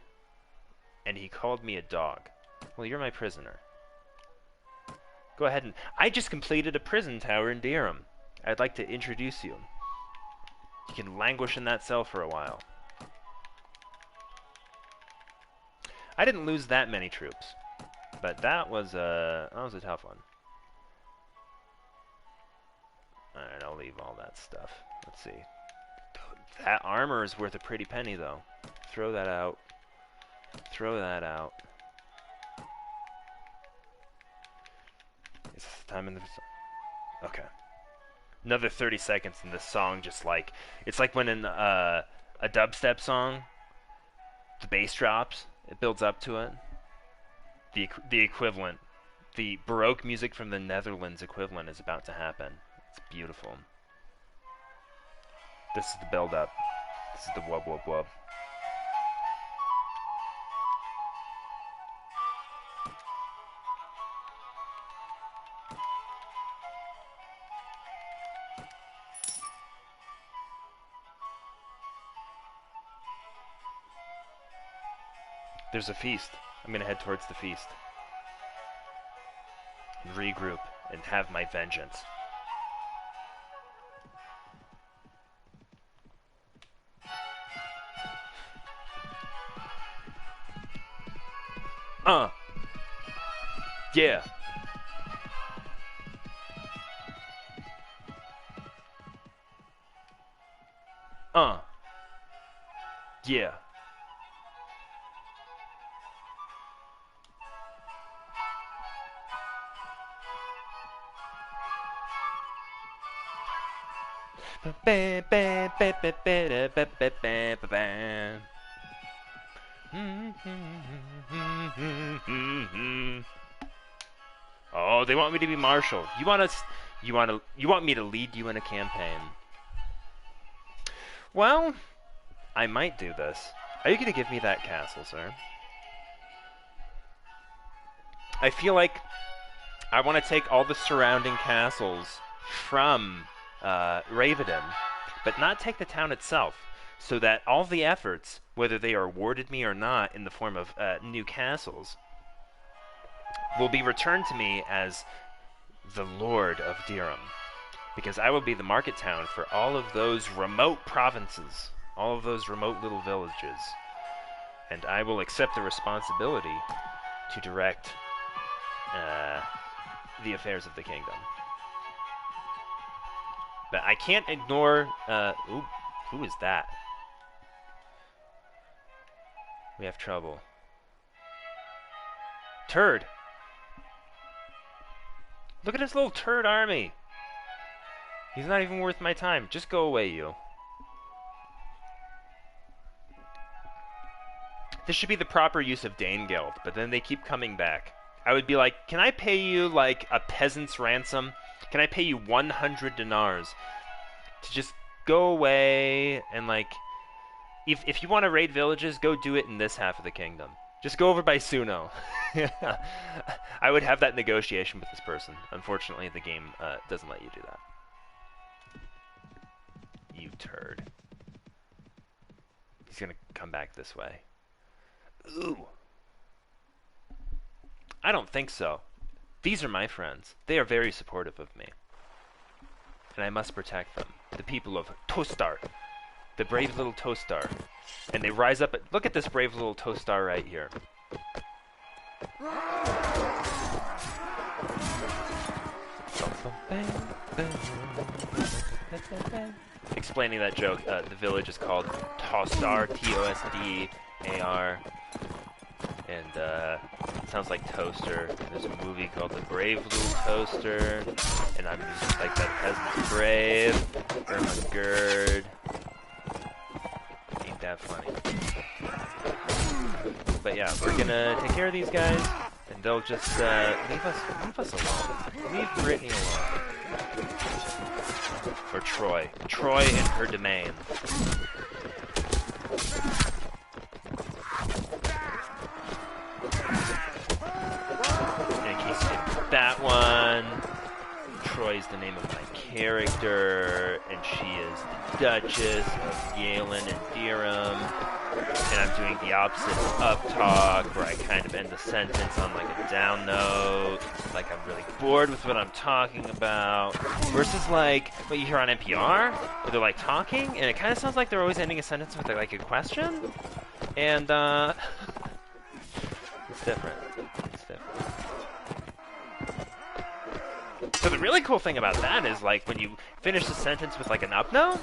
And he called me a dog. Well, you're my prisoner. Go ahead and... I just completed a prison tower in Dhirim. I'd like to introduce you. You can languish in that cell for a while. I didn't lose that many troops, but that was a tough one. Alright, I'll leave all that stuff. Let's see. That armor is worth a pretty penny, though. Throw that out. Throw that out. Is this the time in the... Okay. Another 30 seconds and this song just like... It's like when in a dubstep song, the bass drops, it builds up to it. The equivalent, the Baroque music from the Netherlands equivalent is about to happen. It's beautiful. This is the build-up. This is the wub wub wub. There's a feast. I'm gonna head towards the feast. And regroup and have my vengeance. Yeah. Yeah. Oh, they want me to be marshal. You want me to lead you in a campaign? Well, I might do this. Are you going to give me that castle, sir? I feel like I want to take all the surrounding castles from Ravedan, but not take the town itself, so that all the efforts, whether they are awarded me or not in the form of new castles, will be returned to me as the Lord of Dhirim, because I will be the market town for all of those remote provinces, all of those remote little villages, and I will accept the responsibility to direct the affairs of the kingdom. But I can't ignore... ooh, who is that? We have trouble. Turd! Look at his little turd army! He's not even worth my time. Just go away, you. This should be the proper use of Danegeld, but then they keep coming back. I would be like, can I pay you, like, a peasant's ransom? Can I pay you 100 dinars to just go away and, like, if you want to raid villages, go do it in this half of the kingdom. Just go over by Suno. I would have that negotiation with this person. Unfortunately, the game doesn't let you do that. You turd. He's gonna come back this way. Ooh. I don't think so. These are my friends. They are very supportive of me. And I must protect them. The people of Tostar. The brave little Tostar. And they rise up... Look at this brave little Tostar right here. Explaining that joke, the village is called Tostar, T-O-S-D-A-R. And it sounds like toaster. There's a movie called The Brave Little Toaster, and I'm just like that peasant's brave. Irma Gerd. Ain't that funny? But yeah, we're gonna take care of these guys, and they'll just leave us alone. Leave Brittany alone. Or Troi. Troi and her domain. In case you didn't get that one, Troi's the name of my character, and she is the Duchess of Yalen and Dhirim. And I'm doing the opposite of up talk, where I kind of end the sentence on like a down note, like I'm really bored with what I'm talking about, versus like what you hear on NPR, where they're like talking, and it kind of sounds like they're always ending a sentence with like a question, and it's different. It's different. So the really cool thing about that is, like, when you finish the sentence with like an up note,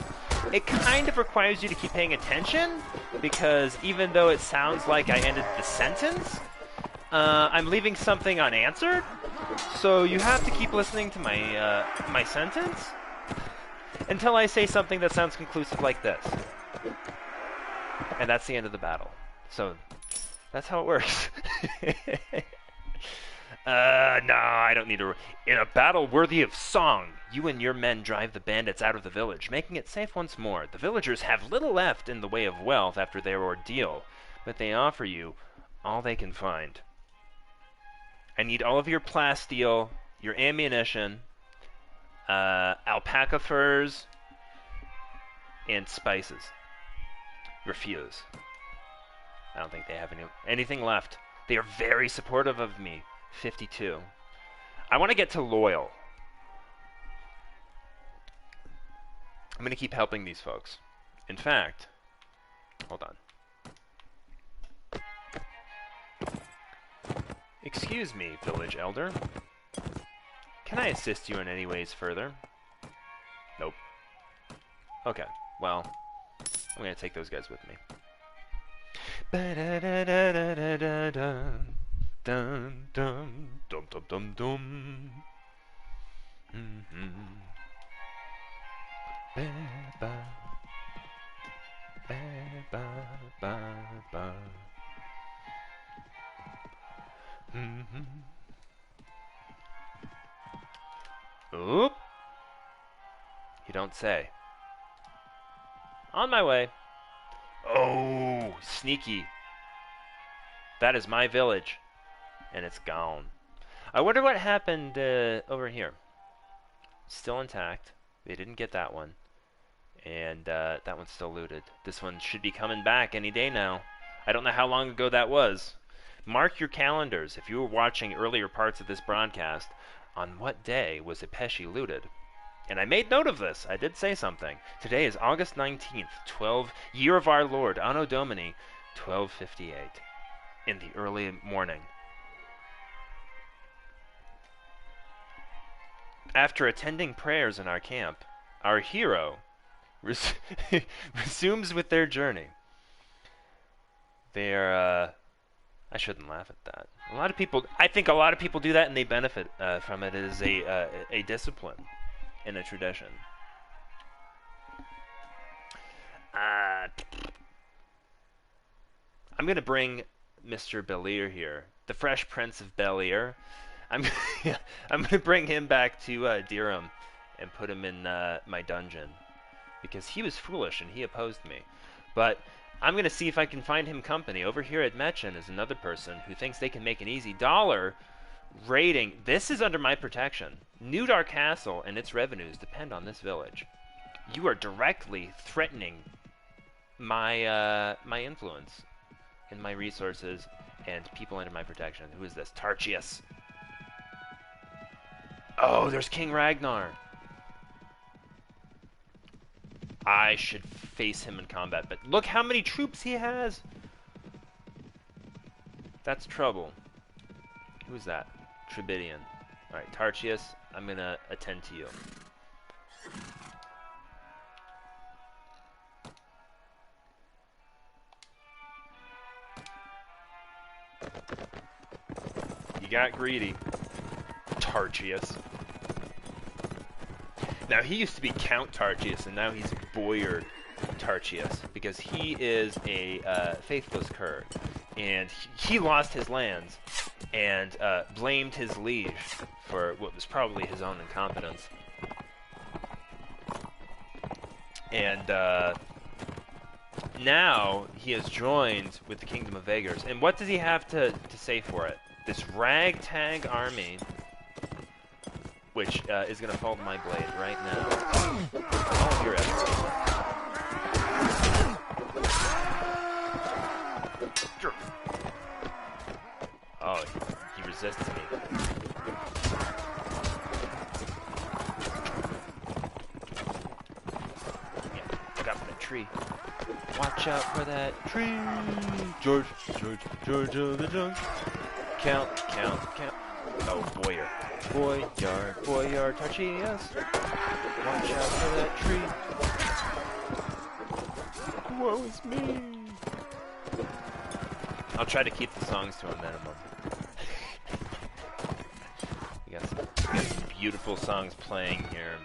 it kind of requires you to keep paying attention, because even though it sounds like I ended the sentence, I'm leaving something unanswered. So you have to keep listening to my my sentence until I say something that sounds conclusive like this. And that's the end of the battle. So that's how it works. No, I don't need to. In a battle worthy of song, you and your men drive the bandits out of the village, making it safe once more. The villagers have little left in the way of wealth after their ordeal, but they offer you all they can find. I need all of your plasteel, your ammunition, alpaca furs, and spices. Refuse. I don't think they have anything left. They are very supportive of me. 52. I want to get to loyal. I'm going to keep helping these folks. In fact, hold on. Excuse me, village elder. Can I assist you in any ways further? Nope. Okay, well, I'm going to take those guys with me. Ba-da-da-da-da-da-da-da. Dum dum dum dum dum dum. Ba ba ba ba ba ba. Oop! You don't say. On my way. Oh, sneaky. That is my village. And it's gone. I wonder what happened over here. Still intact. They didn't get that one. And that one's still looted. This one should be coming back any day now. I don't know how long ago that was. Mark your calendars if you were watching earlier parts of this broadcast. On what day was Ipeshi looted? And I made note of this. I did say something. Today is August 19th, year of our Lord, Anno Domini, 1258. In the early morning. After attending prayers in our camp, our hero resumes with their journey. They're, I shouldn't laugh at that. I think a lot of people do that and they benefit from it as a discipline and a tradition. I'm going to bring Mr. Bel-Air here, the Fresh Prince of Bel-Air. I'm going to bring him back to Dhirim and put him in my dungeon because he was foolish and he opposed me. But I'm going to see if I can find him company. Over here at Metchen is another person who thinks they can make an easy $1 raiding. This is under my protection. Newdar Castle and its revenues depend on this village. You are directly threatening my my influence and my resources and people under my protection. Who is this? Tarchius. Oh, there's King Ragnar. I should face him in combat, but look how many troops he has. That's trouble. Who's that? Trebidian. Alright, Tarchius, I'm gonna attend to you. You got greedy. Tarchius. Now, he used to be Count Tarchius, and now he's Boyard Tarchius, because he is a faithless cur, and he lost his lands and blamed his liege for what was probably his own incompetence. And now he has joined with the Kingdom of Vaegrs. And what does he have to say for it? This ragtag army, which is going to fall to my blade right now. All of your efforts. Oh, he resists me. Yeah, look out for that tree. Watch out for that tree. George of the jungle. Count. Oh, Boyar, Tarchius. Watch out for that tree. Woe is me. I'll try to keep the songs to a minimum. We got some beautiful songs playing here.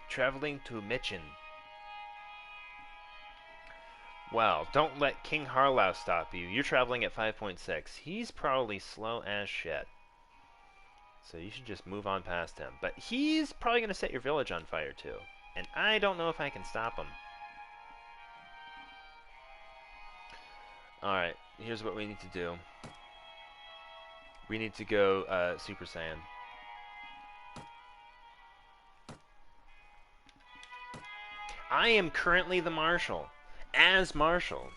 Traveling to Mitchin. Well, don't let King Harlow stop you. You're traveling at 5.6. He's probably slow as shit. So you should just move on past him. But he's probably going to set your village on fire too. And I don't know if I can stop him. Alright, here's what we need to do. We need to go Super Saiyan. I am currently the Marshal. As Marshal,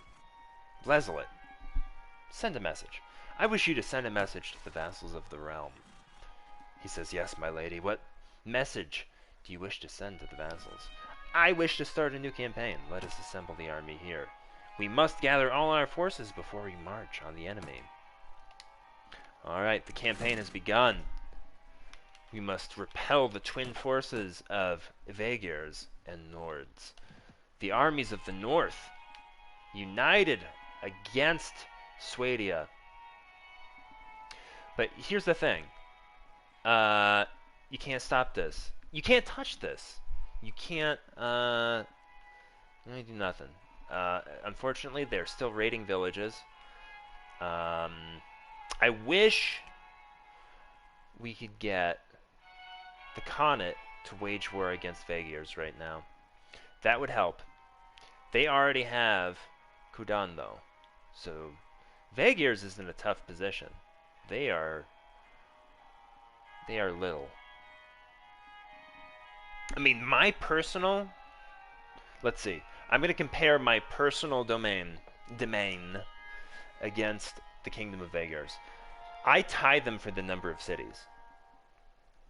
Blezelet, send a message. I wish you to send a message to the vassals of the realm. He says, yes, my lady. What message do you wish to send to the vassals? I wish to start a new campaign. Let us assemble the army here. We must gather all our forces before we march on the enemy. Alright, the campaign has begun. We must repel the twin forces of Vaegirs and Nords. The armies of the north, united against Swadia. But here's the thing. You can't stop this. You can't touch this. You can't, do nothing. Unfortunately, they're still raiding villages. I wish we could get the Khanate to wage war against Vaegirs right now. That would help. They already have Kudan, though. So, Vaegirs is in a tough position. They are little. I mean, my personal... Let's see. I'm going to compare my personal domain against the Kingdom of Vaegirs. I tie them for the number of cities.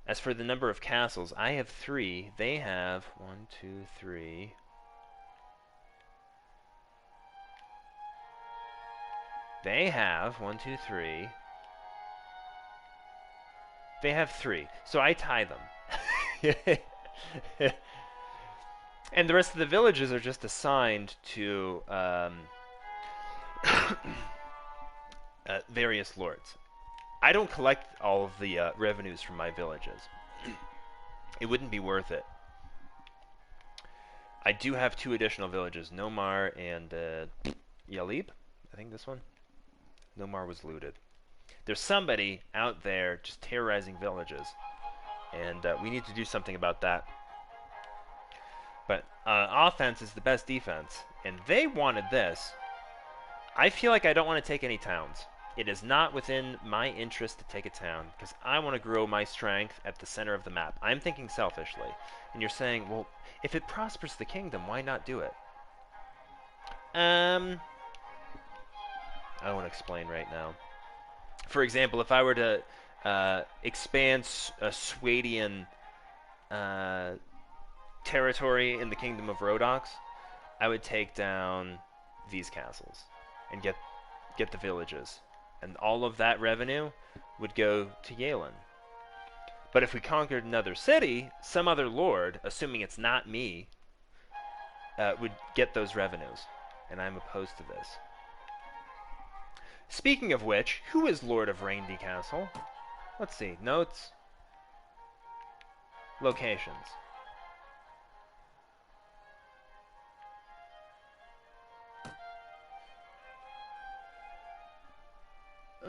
As for the number of castles, I have 3. They have 1, 2, 3. They have 1, 2, 3. They have 3. So I tie them. And the rest of the villages are just assigned to various lords. I don't collect all of the revenues from my villages. It wouldn't be worth it. I do have 2 additional villages, Nomar and Yalib. I think this one. Nomar was looted. There's somebody out there just terrorizing villages. And we need to do something about that. But offense is the best defense, and they wanted this. I feel like I don't want to take any towns. It is not within my interest to take a town, because I want to grow my strength at the center of the map. I'm thinking selfishly. And you're saying, well, if it prospers the kingdom, why not do it? I won't explain right now. For example, if I were to expand a Swadian territory in the kingdom of Rhodox, I would take down these castles and get the villages. And all of that revenue would go to Yalen. But if we conquered another city, some other lord, assuming it's not me, would get those revenues. And I'm opposed to this. Speaking of which, who is Lord of Reindy Castle? Let's see. Notes. Locations.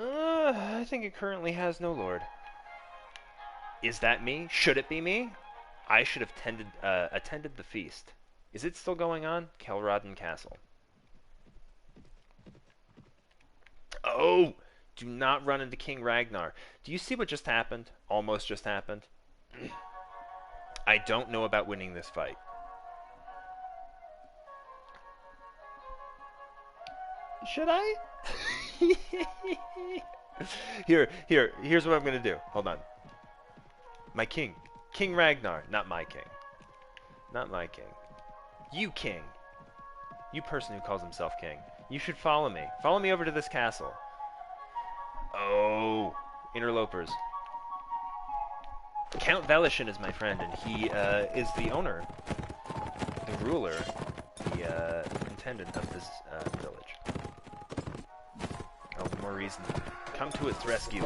I think it currently has no lord. Is that me? Should it be me? I should have attended the feast. Is it still going on? Kelrodden Castle. Oh! Do not run into King Ragnar. Do you see what just happened? Almost just happened. I don't know about winning this fight. Should I? Here's what I'm gonna do. Hold on. My king. King Ragnar. Not my king. Not my king. You king. You person who calls himself king. You should follow me. Follow me over to this castle. Oh. Interlopers. Count Velishin is my friend, and he is the owner, the ruler, the intendant of this village. All the more reason to come to its rescue.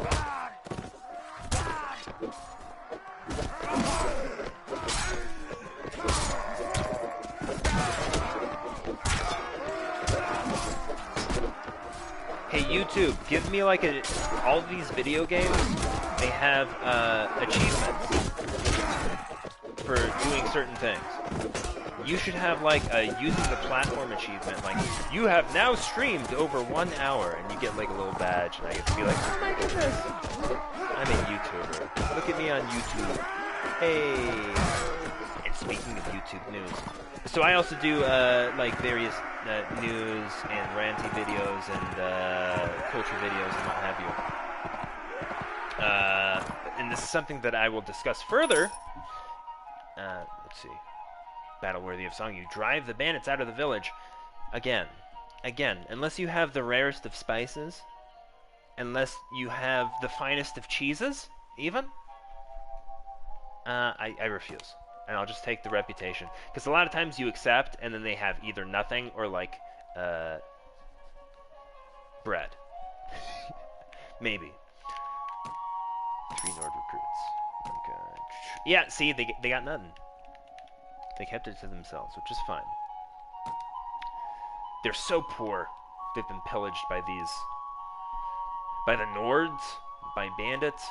Hey YouTube, give me like all these video games, they have achievements for doing certain things. You should have like a using the platform achievement, like you have now streamed over 1 hour, and you get like a little badge, and I get to be like, oh my goodness, I'm a YouTuber. Look at me on YouTube. Hey. And speaking of YouTube news, so I also do like various news and ranty videos and culture videos and what have you. And this is something that I will discuss further. Let's see. Battle worthy of song. You drive the bandits out of the village. Again, unless you have the rarest of spices, unless you have the finest of cheeses, even, I refuse. And I'll just take the reputation. Because a lot of times you accept, and then they have either nothing or, like, bread. Maybe. 3 Nord recruits. Okay. Yeah, see, they got nothing. They kept it to themselves, which is fine. They're so poor. They've been pillaged by the Nords, by bandits.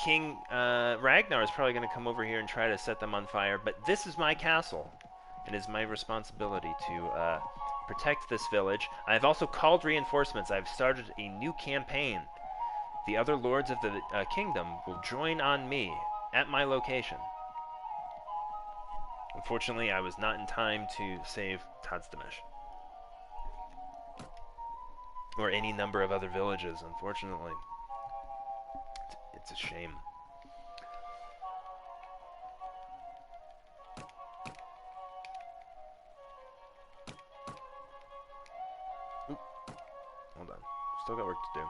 King Ragnar is probably going to come over here and try to set them on fire, but this is my castle. It is my responsibility to protect this village. I've also called reinforcements. I've started a new campaign. The other lords of the kingdom will join on me at my location. Unfortunately, I was not in time to save Tadstamish. Or any number of other villages, unfortunately. It's a shame. Oop. Hold on. Still got work to do.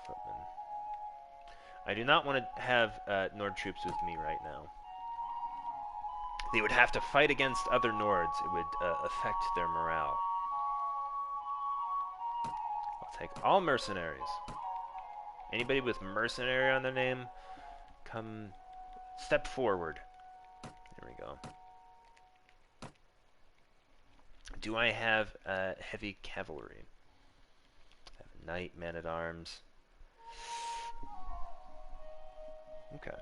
Footman. I do not want to have Nord troops with me right now. They would have to fight against other Nords. It would affect their morale. I'll take all mercenaries. Anybody with mercenary on their name, come step forward. There we go. Do I have heavy cavalry? I have a knight, man-at-arms. Okay.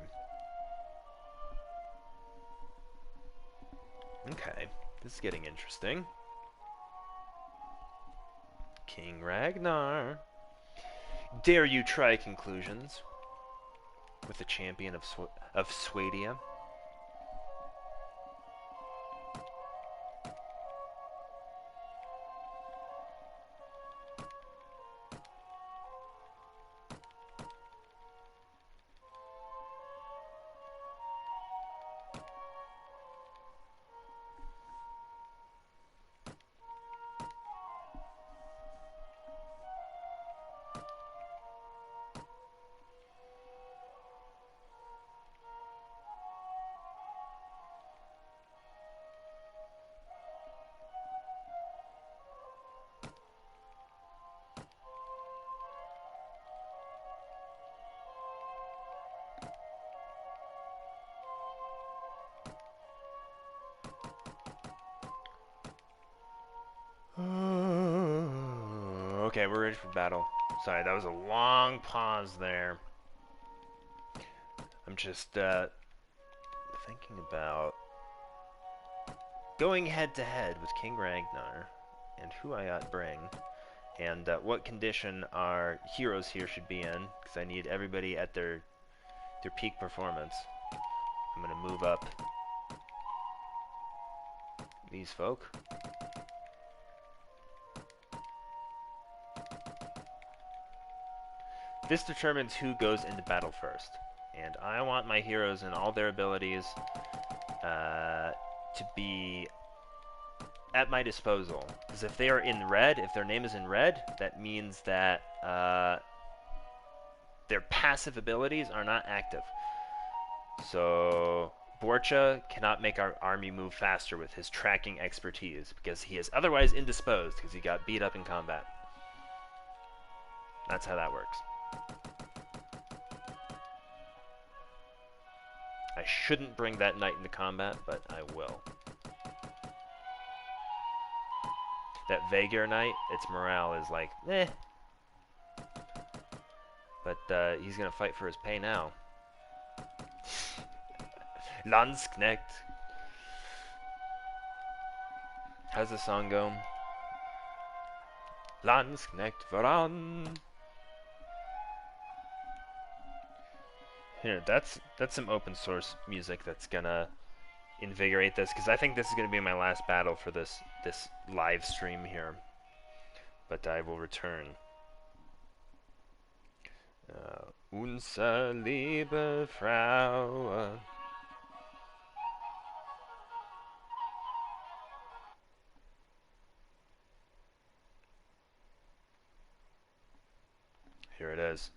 Okay, this is getting interesting. King Ragnar. Dare you try conclusions with the champion of Swadia? Okay, we're ready for battle. Sorry, that was a long pause there. I'm just thinking about going head to head with King Ragnar and who I ought bring, and what condition our heroes here should be in, because I need everybody at their peak performance. I'm going to move up these folk. This determines who goes into battle first, and I want my heroes and all their abilities to be at my disposal. Because if they are in red, if their name is in red, that means that their passive abilities are not active. So Borcha cannot make our army move faster with his tracking expertise, because he is otherwise indisposed, because he got beat up in combat. That's how that works. I shouldn't bring that knight into combat, but I will. That Vaegir knight, its morale is like, eh. But he's gonna fight for his pay now. Landsknecht. How's the song go? Landsknecht voran. Here, that's some open source music that's gonna invigorate this, because I think this is gonna be my last battle for this live stream here. But I will return. Unser liebe Frau. Here it is.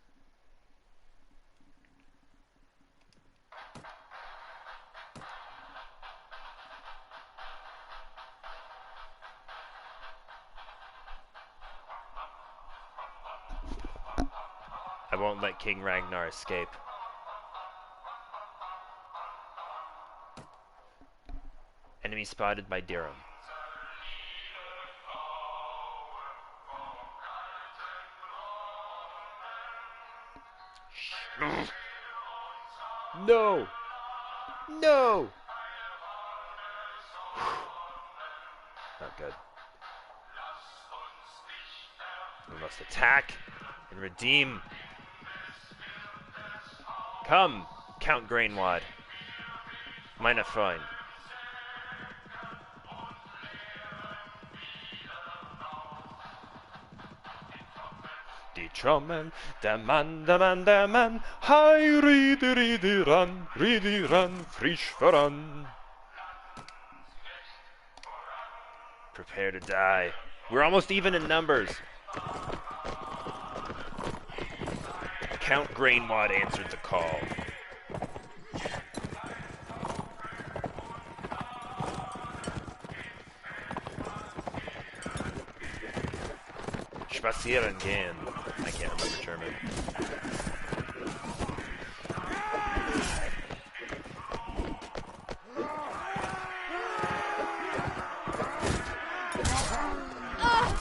I won't let King Ragnar escape. Enemy spotted by Dhirim. No! No! Not good. We must attack and redeem. Come, Count Grainwad. Meine Freund. Die Trommeln, der Mann, hi, ridi ran, frisch voran. Prepare to die. We're almost even in numbers. Count Grainwad answered the call. Spazieren gehen. I can't remember German.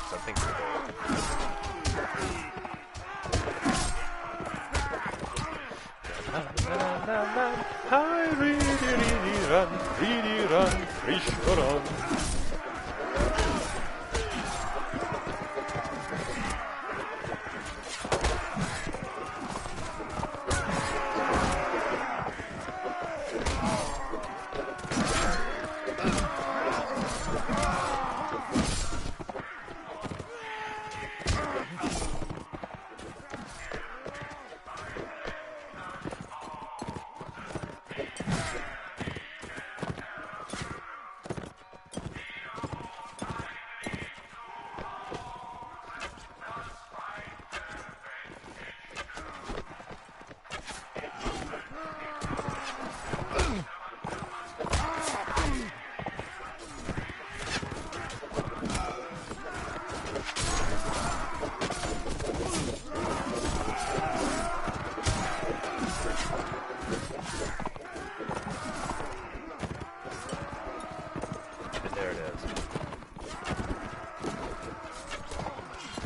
Something. Hi, run, 3D run, 3D run.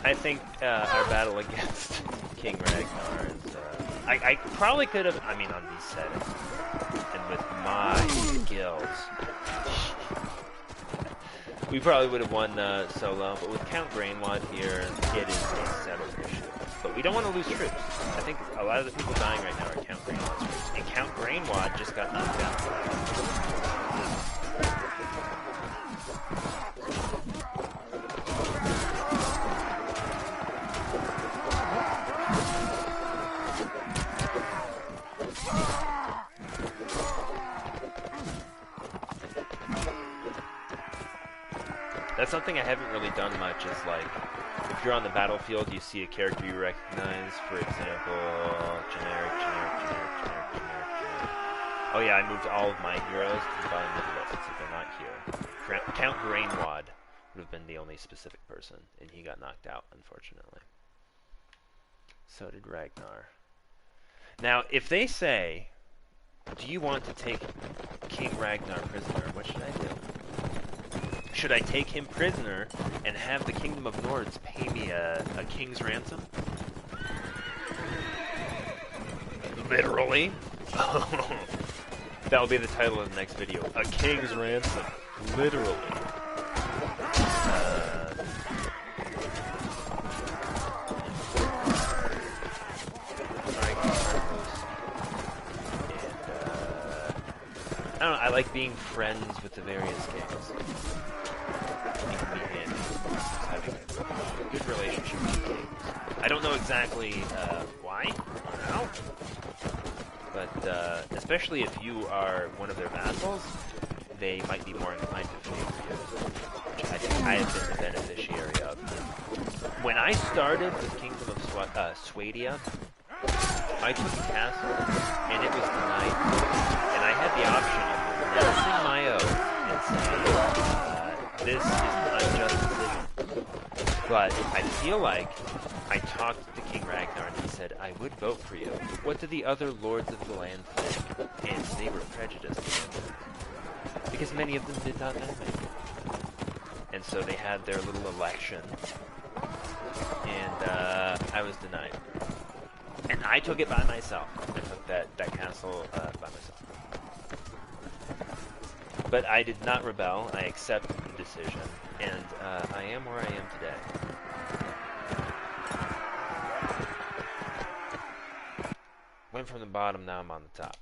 I think our battle against King Ragnar is, I probably could have, I mean, on these settings, and with my skills, we probably would have won solo, but with Count Grainwad here, it is a settled issue. But we don't want to lose troops. I think a lot of the people dying right now are Count Grainwad's troops, and Count Grainwad just got knocked out. That's something I haven't really done much, is like, if you're on the battlefield, you see a character you recognize, for example, generic. Oh yeah, I moved all of my heroes to the bottom of the list, so they're not here. Count Grainwad would have been the only specific person, and he got knocked out, unfortunately. So did Ragnar. Now, if they say, do you want to take King Ragnar prisoner, what should I do? Should I take him prisoner and have the Kingdom of Nords pay me a king's ransom? Literally? That'll be the title of the next video. A king's ransom. Literally. I don't know, I like being friends with the various kings. It can be handy, having a good relationship with the kings. I don't know exactly why or how, but especially if you are one of their vassals, they might be more inclined to favor you, which I think I have been the beneficiary of. When I started with Kingdom of Swadia, I took a castle, and it was denied, and I had the option of renouncing my oath and saying, this is an unjust decision. But I feel like I talked to King Ragnar, and he said, I would vote for you. What do the other lords of the land think? And they were prejudiced against it, because many of them did not know me. And so they had their little election, and I was denied. And I took it by myself. I took that castle by myself. But I did not rebel. I accepted the decision. And I am where I am today. Went from the bottom, now I'm on the top.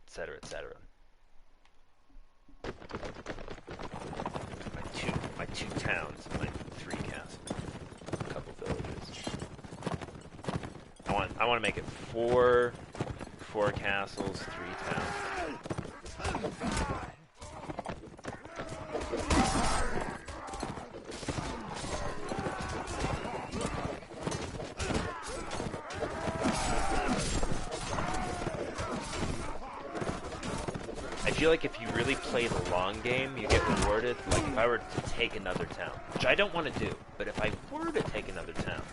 Etc., etc. My two towns, my 3 castles, a couple villages. I want to make it 4 castles, 3 towns. I feel like if you really play the long game, you get rewarded. Like if I were to take another town, which I don't want to do, but if I were to take another town,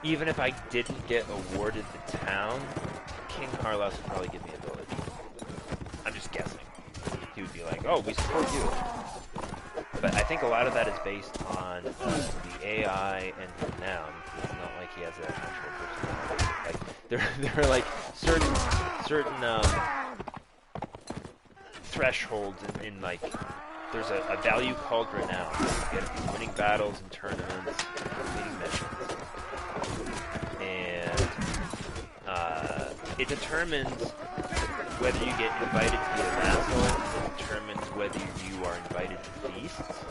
even if I didn't get awarded the town, King Carlos would probably give me a village. I'm just guessing. He would be like, oh, we support you. But I think a lot of that is based on the AI and renown. It's not like he has an actual personality. Like, there are like certain thresholds in like, there's a value called renown. You get winning battles and tournaments, completing missions, and it determines whether you get invited to be a vassal. It determines whether you are invited to feasts,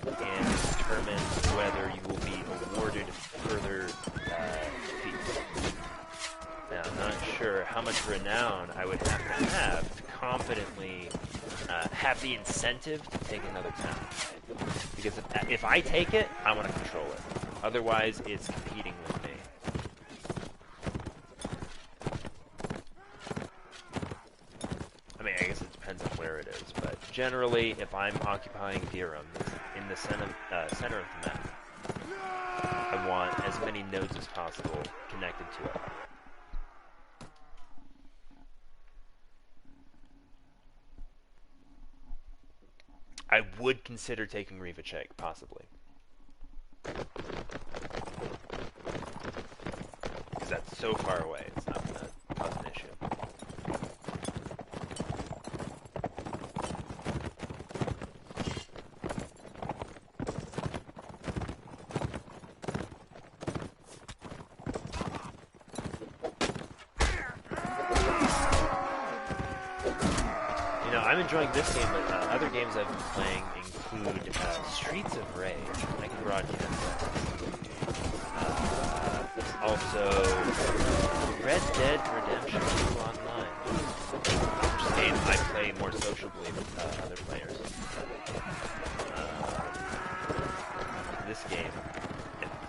and it determines whether you will be awarded further feats. Now, I'm not sure how much renown I would have to confidently have the incentive to take another town. Because if I take it, I want to control it. Otherwise, it's competing with me. I mean, I guess it depends on where it is, but generally, if I'm occupying Dhirim, in the center of the map, I want as many nodes as possible connected to it. I would consider taking Rivachek, possibly. Because that's so far away, it's not going to cause an issue. You know, I'm enjoying this game, but other games I've been playing include Streets of Rage. I can broadcast that. Also, Red Dead Redemption 2 Online, which is a game I play more sociably with other players. This game,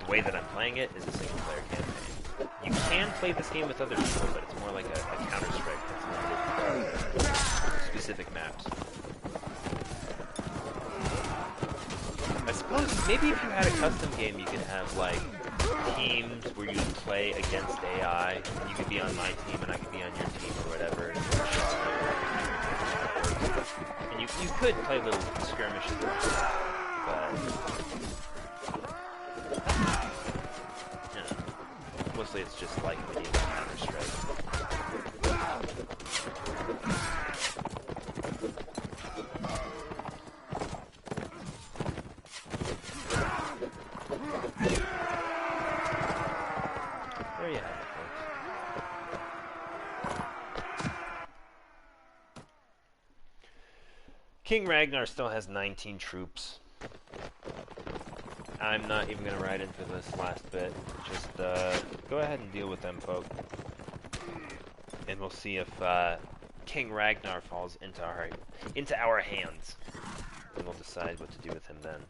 the way that I'm playing it, is a single-player campaign. You can play this game with other people, but it's more like a Counter-Strike that's limited to specific maps. I suppose maybe if you had a custom game, you could have like teams where you play against AI. You could be on my team and I could be on your team or whatever. And you could play little skirmishes, but you know, mostly it's just like medieval Counter-Strike. King Ragnar still has 19 troops. I'm not even going to ride into this last bit. Just go ahead and deal with them, folk. And we'll see if King Ragnar falls into our hands. And we'll decide what to do with him then.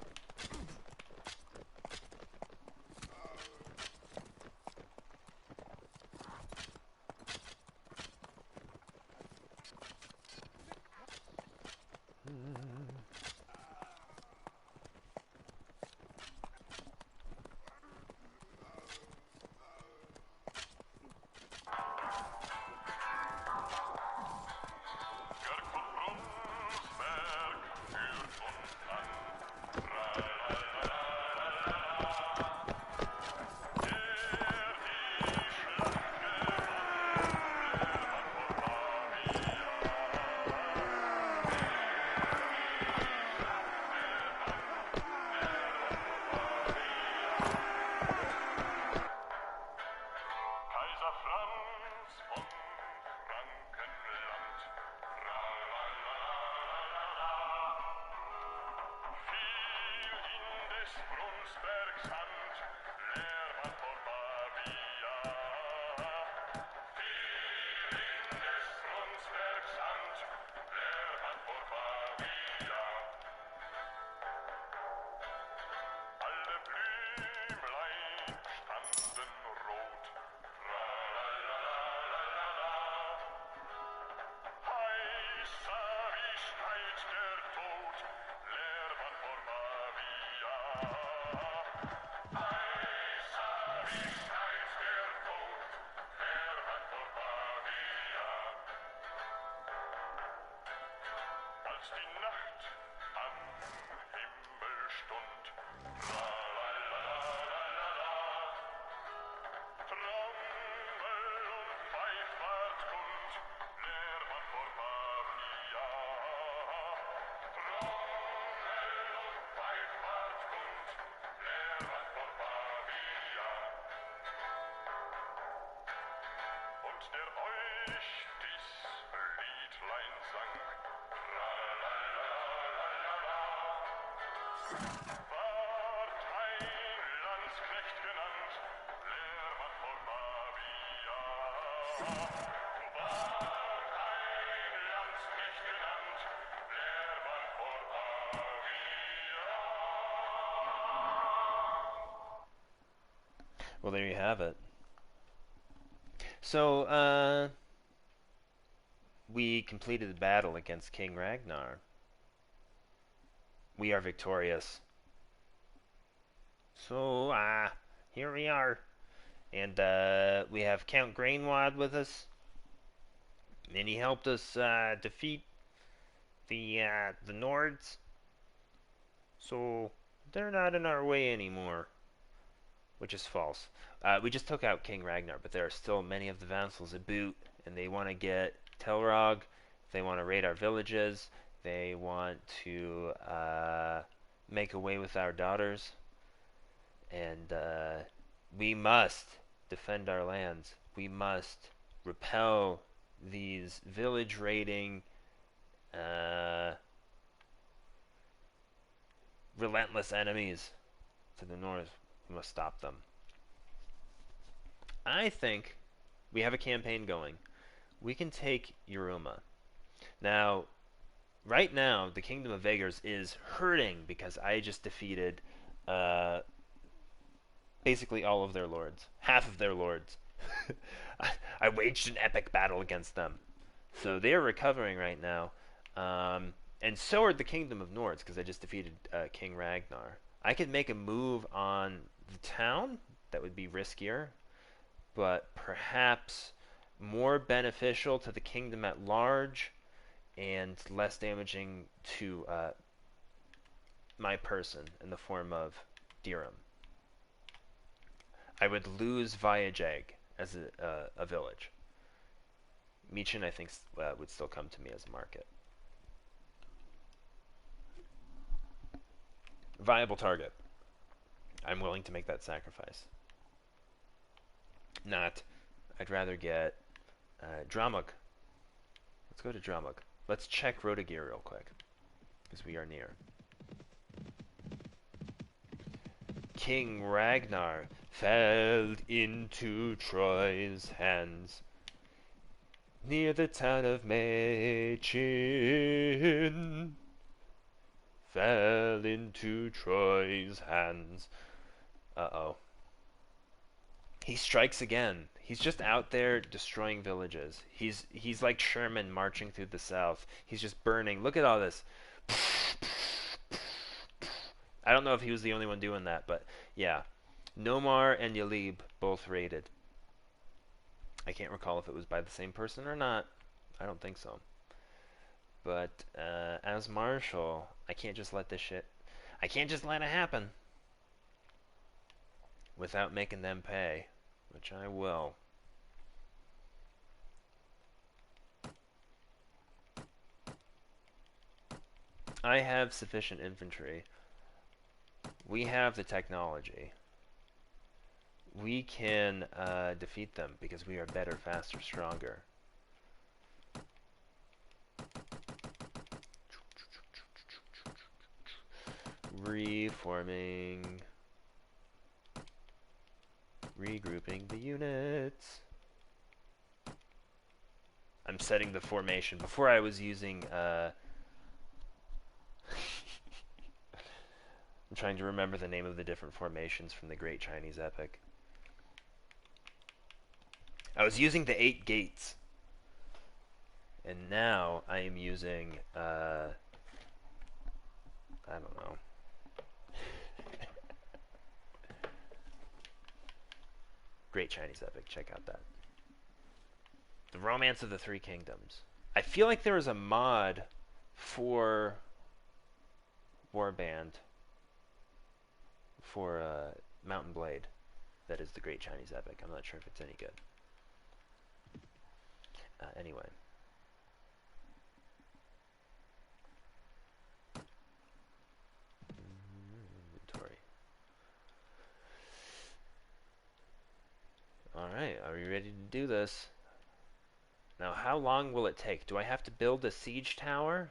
Well, there you have it. So, we completed the battle against King Ragnar. We are victorious. So, here we are. And, we have Count Grainwad with us. And he helped us, defeat the Nords. So, they're not in our way anymore. Which is false. We just took out King Ragnar, but there are still many of the vassals at boot, and they want to get Telrog, they want to raid our villages, they want to make away with our daughters, and we must defend our lands. We must repel these village raiding, relentless enemies to the north. We must stop them. I think we have a campaign going. We can take Yuruma. Now, right now, the Kingdom of Vagars is hurting because I just defeated basically all of their lords. Half of their lords. I waged an epic battle against them. So they're recovering right now. And so are the Kingdom of Nords because I just defeated King Ragnar. I could make a move on the town. That would be riskier. But perhaps more beneficial to the kingdom at large and less damaging to my person in the form of Dhirim. I would lose Viajag as a village. Michin, I think, would still come to me as a market. Viable target. I'm willing to make that sacrifice. Not. I'd rather get Dramug. Let's go to Dramug. Let's check Rotagir real quick, because we are near. King Ragnar fell into Troi's hands near the town of Machin. Fell into Troi's hands. Uh-oh. He strikes again. He's just out there destroying villages. He's like Sherman marching through the south. He's just burning. Look at all this. I don't know if he was the only one doing that, but yeah. Nomar and Yalib both raided. I can't recall if it was by the same person or not. I don't think so. But as Marshal, I can't just let this shit... I can't just let it happen without making them pay, which I will. I have sufficient infantry. We have the technology. We can defeat them because we are better, faster, stronger. Reforming. Regrouping the units. I'm setting the formation. Before I was using... I'm trying to remember the name of the different formations from the Great Chinese Epic. I was using the 8 gates. And now I am using... I don't know. Great Chinese Epic. Check out that. The Romance of the Three Kingdoms. I feel like there was a mod for Warband for Mountain Blade that is the Great Chinese Epic. I'm not sure if it's any good. Anyway. Inventory. Alright, are we ready to do this? Now, how long will it take? Do I have to build a siege tower?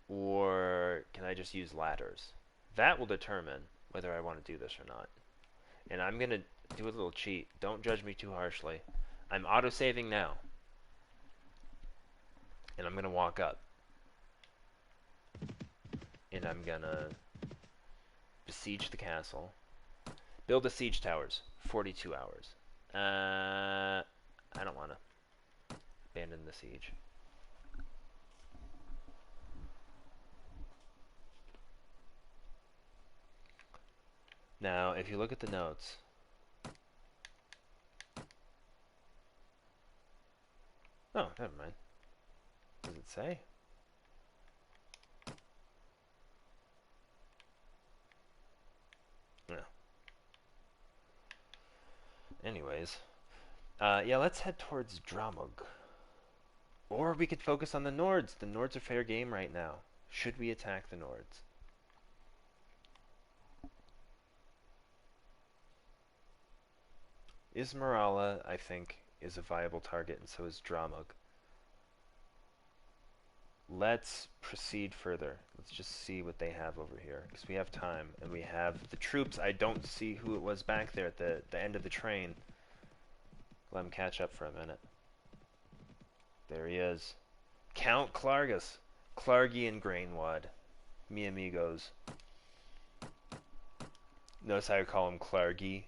or can I just use ladders? That will determine whether I want to do this or not. And I'm going to do a little cheat. Don't judge me too harshly. I'm auto-saving now. And I'm going to walk up. And I'm going to besiege the castle. Build the siege towers. 42 hours. I don't want to abandon the siege. Now, if you look at the notes, oh, never mind. Does it say? No. Anyways, yeah, let's head towards Dramug. Or we could focus on the Nords. The Nords are fair game right now. Should we attack the Nords? Ismarala, I think, is a viable target, and so is Dramug. Let's proceed further. Let's just see what they have over here, because we have time, and we have the troops. I don't see who it was back there at the end of the train. Let him catch up for a minute. There he is. Count Clargus. Clargy and Grainwad. Mi amigos. Notice how I call him Clargy.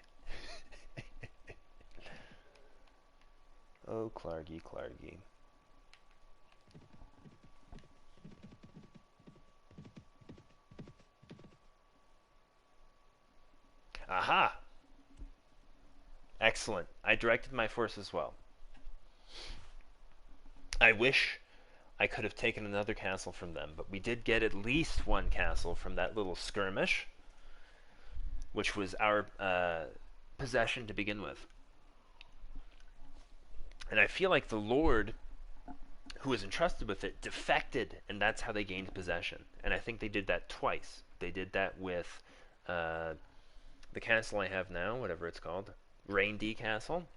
Oh, Clargy, Clargy. Aha! Excellent. I directed my force well. I wish I could have taken another castle from them, but we did get at least one castle from that little skirmish, which was our possession to begin with. And I feel like the Lord who was entrusted with it defected, and that's how they gained possession. And I think they did that twice. They did that with the castle I have now, whatever it's called, Rain-D Castle,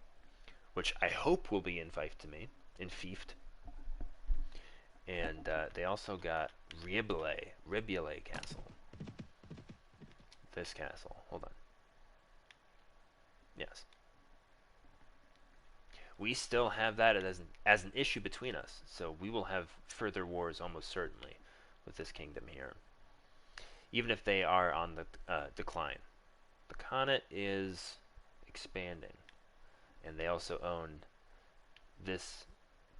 which I hope will be in Fief to me, in Fieft. And they also got Ribule Castle. This castle. Hold on. Yes. We still have that as an issue between us, so we will have further wars almost certainly with this kingdom here, even if they are on the decline. The Khanate is expanding, and they also own this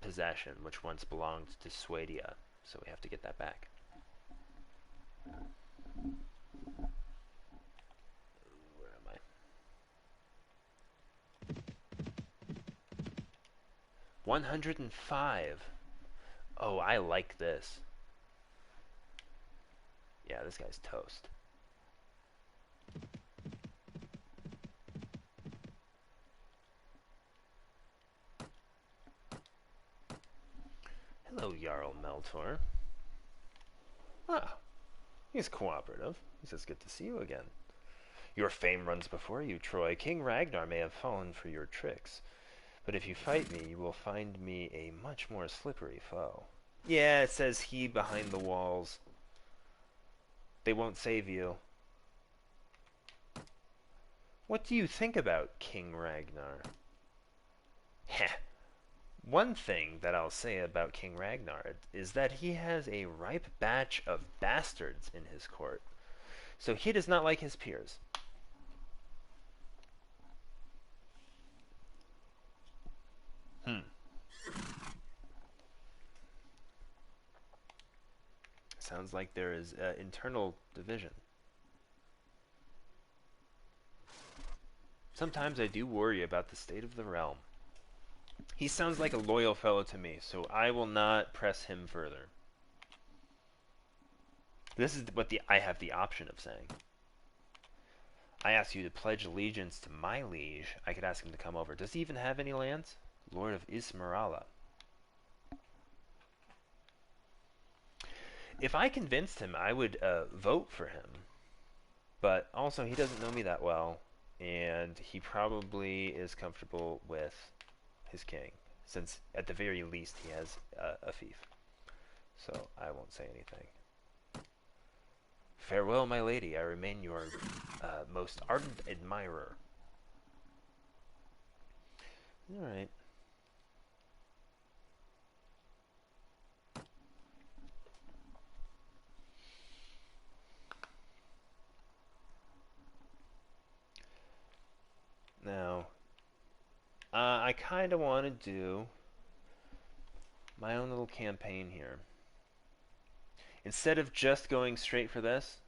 possession, which once belonged to Swadia, so we have to get that back. Where am I? 105. Oh, I like this. Yeah, this guy's toast. Hello, Jarl Meltor. Ah, he's cooperative. He says, good to see you again. Your fame runs before you, Troi. King Ragnar may have fallen for your tricks, but if you fight me, you will find me a much more slippery foe. Yeah, it says he behind the walls. They won't save you. What do you think about King Ragnar? Heh. One thing that I'll say about King Ragnar is that he has a ripe batch of bastards in his court, so he does not like his peers. Sounds like there is internal division. Sometimes I do worry about the state of the realm. He sounds like a loyal fellow to me, so I will not press him further. This is what I have the option of saying. I ask you to pledge allegiance to my liege. I could ask him to come over. Does he even have any lands? Lord of Ismarala. If I convinced him, I would vote for him. But also, he doesn't know me that well, and he probably is comfortable with his king, since at the very least he has a fief. So I won't say anything. Farewell, my lady. I remain your most ardent admirer. Alright. Now, I kind of want to do my own little campaign here. Instead of just going straight for this,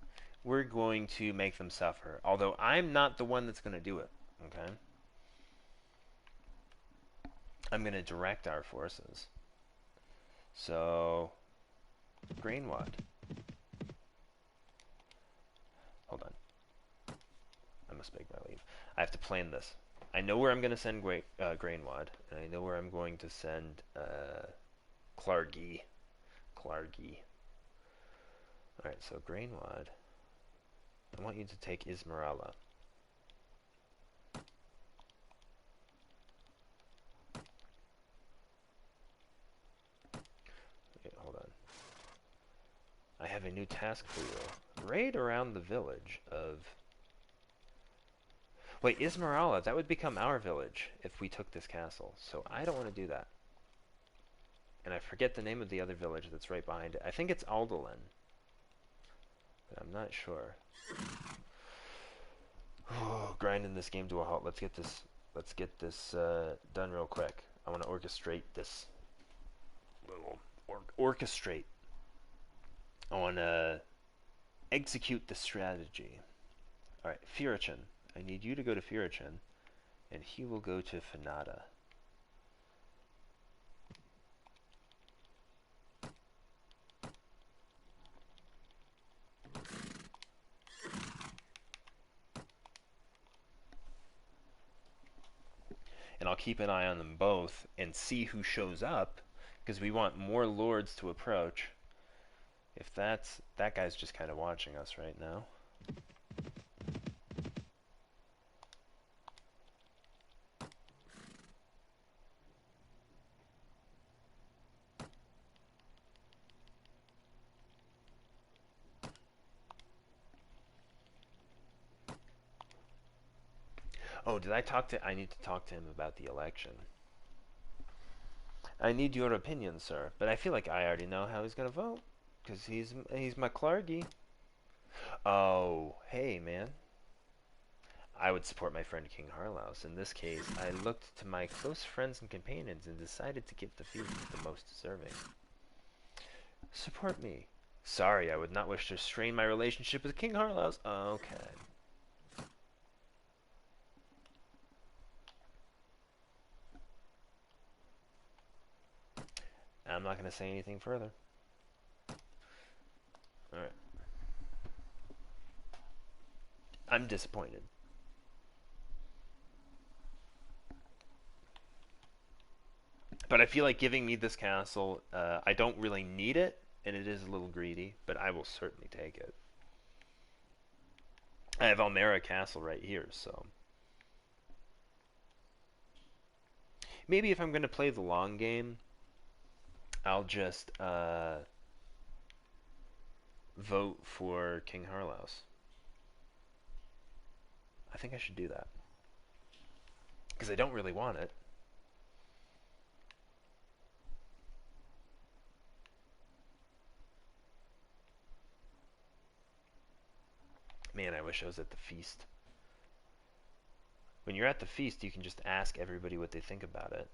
we're going to make them suffer. Although I'm not the one that's going to do it. Okay? I'm going to direct our forces. So, Grainwad. Hold on. I must make my leave. I have to plan this. I know where I'm going to send Grainwad, and I know where I'm going to send Clargy. Alright, so Grainwad. I want you to take Ismarala. Wait, hold on. I have a new task for you. Raid around the village of... Wait, Ismarala, that would become our village if we took this castle. So I don't want to do that. And I forget the name of the other village that's right behind it. I think it's Aldolin. But I'm not sure. Grinding this game to a halt. Let's get this done real quick. I want to orchestrate this little orchestrate. I want to execute the strategy. All right, Firichin. I need you to go to Firichin, and he will go to Fanada. And I'll keep an eye on them both and see who shows up, because we want more lords to approach. If that guy's just kind of watching us right now. Oh, I need to talk to him about the election. I need your opinion, sir. But I feel like I already know how he's gonna vote. Because he's my Clargy. Oh, hey, man. I would support my friend King Harlaus. In this case, I looked to my close friends and companions and decided to give the field to the most deserving. Support me. Sorry, I would not wish to strain my relationship with King Harlaus. Okay. I'm not going to say anything further. Alright. I'm disappointed. But I feel like giving me this castle, I don't really need it, and it is a little greedy, but I will certainly take it. I have Almera Castle right here, so... Maybe if I'm going to play the long game, I'll just vote for King Harlaus. I think I should do that. Because I don't really want it. Man, I wish I was at the feast. When you're at the feast, you can just ask everybody what they think about it.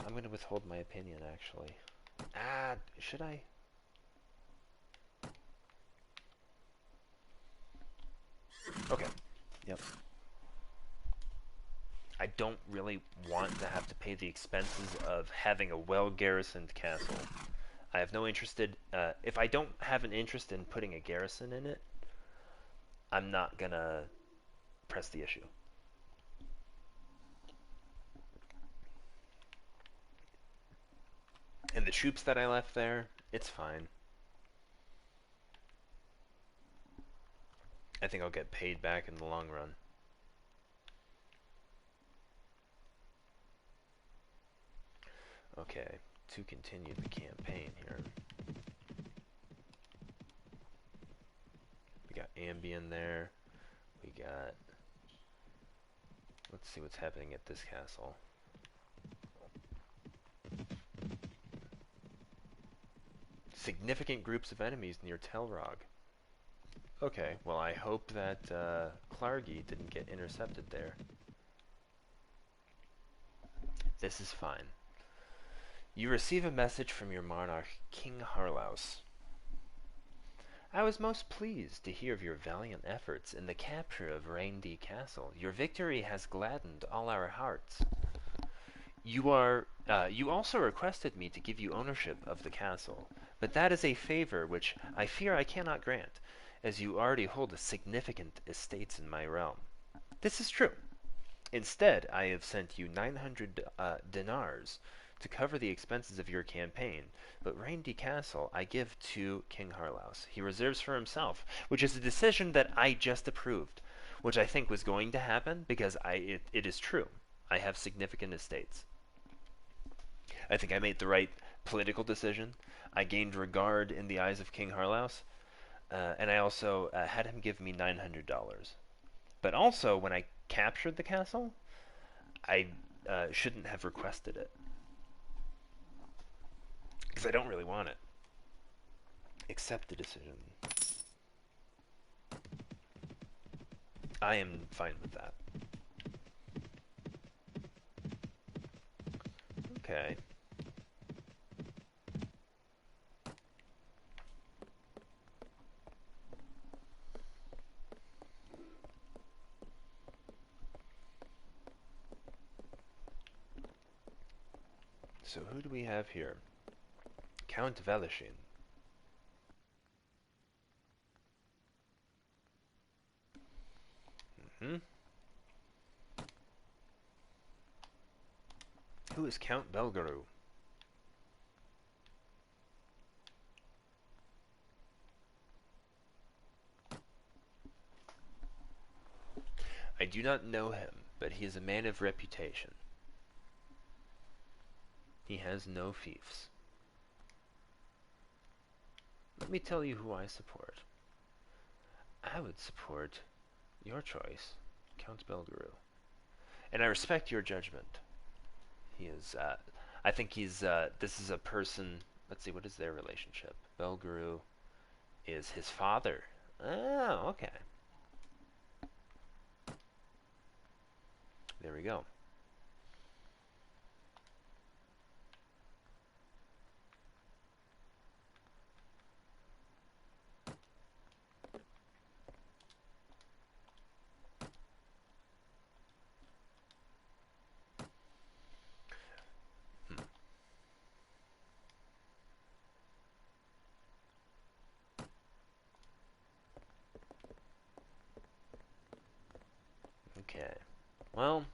I'm going to withhold my opinion, actually. Should I? Okay. Yep. I don't really want to have to pay the expenses of having a well-garrisoned castle. I have no interest in... if I don't have an interest in putting a garrison in it, I'm not gonna press the issue. And the troops that I left there, it's fine. I think I'll get paid back in the long run. Okay, to continue the campaign here. We got Ambien there. We got... Let's see what's happening at this castle. Significant groups of enemies near Telrog. Okay, well I hope that Clargy didn't get intercepted there. This is fine. You receive a message from your monarch, King Harlaus. I was most pleased to hear of your valiant efforts in the capture of Reindeer Castle. Your victory has gladdened all our hearts. You also requested me to give you ownership of the castle, but that is a favor which I fear I cannot grant, as you already hold a significant estates in my realm. This is true. Instead, I have sent you 900 dinars to cover the expenses of your campaign, but Reindeer Castle I give to King Harlaus. He reserves for himself, which is a decision that I just approved, which I think was going to happen because it is true. I have significant estates. I think I made the right political decision. I gained regard in the eyes of King Harlaus, and I also had him give me $900. But also, when I captured the castle, I shouldn't have requested it. Because I don't really want it. Accept the decision. I am fine with that. Okay. So who do we have here? Count Velishin. Who is Count Belgaru? I do not know him, but he is a man of reputation. He has no fiefs. Let me tell you who I support. I would support your choice, Count Belgaru. And I respect your judgment. He is, I think he's, this is a person, let's see, what is their relationship? Belgaru is his father. Oh, okay. There we go. Okay. Well,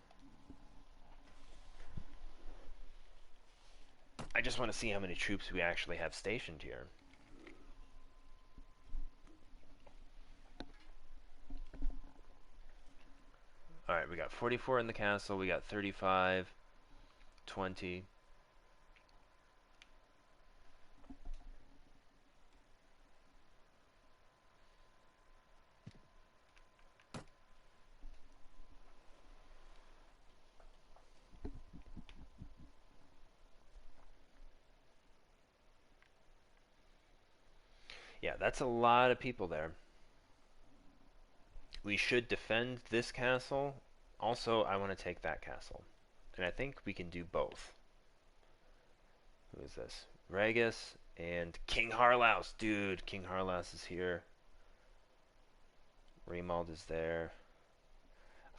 I just want to see how many troops we actually have stationed here. Alright, we got 44 in the castle, we got 35, 20. Yeah, that's a lot of people there. We should defend this castle. Also, I want to take that castle. And I think we can do both. Who is this? Ragus and King Harlaus. Dude, King Harlaus is here. Raymald is there.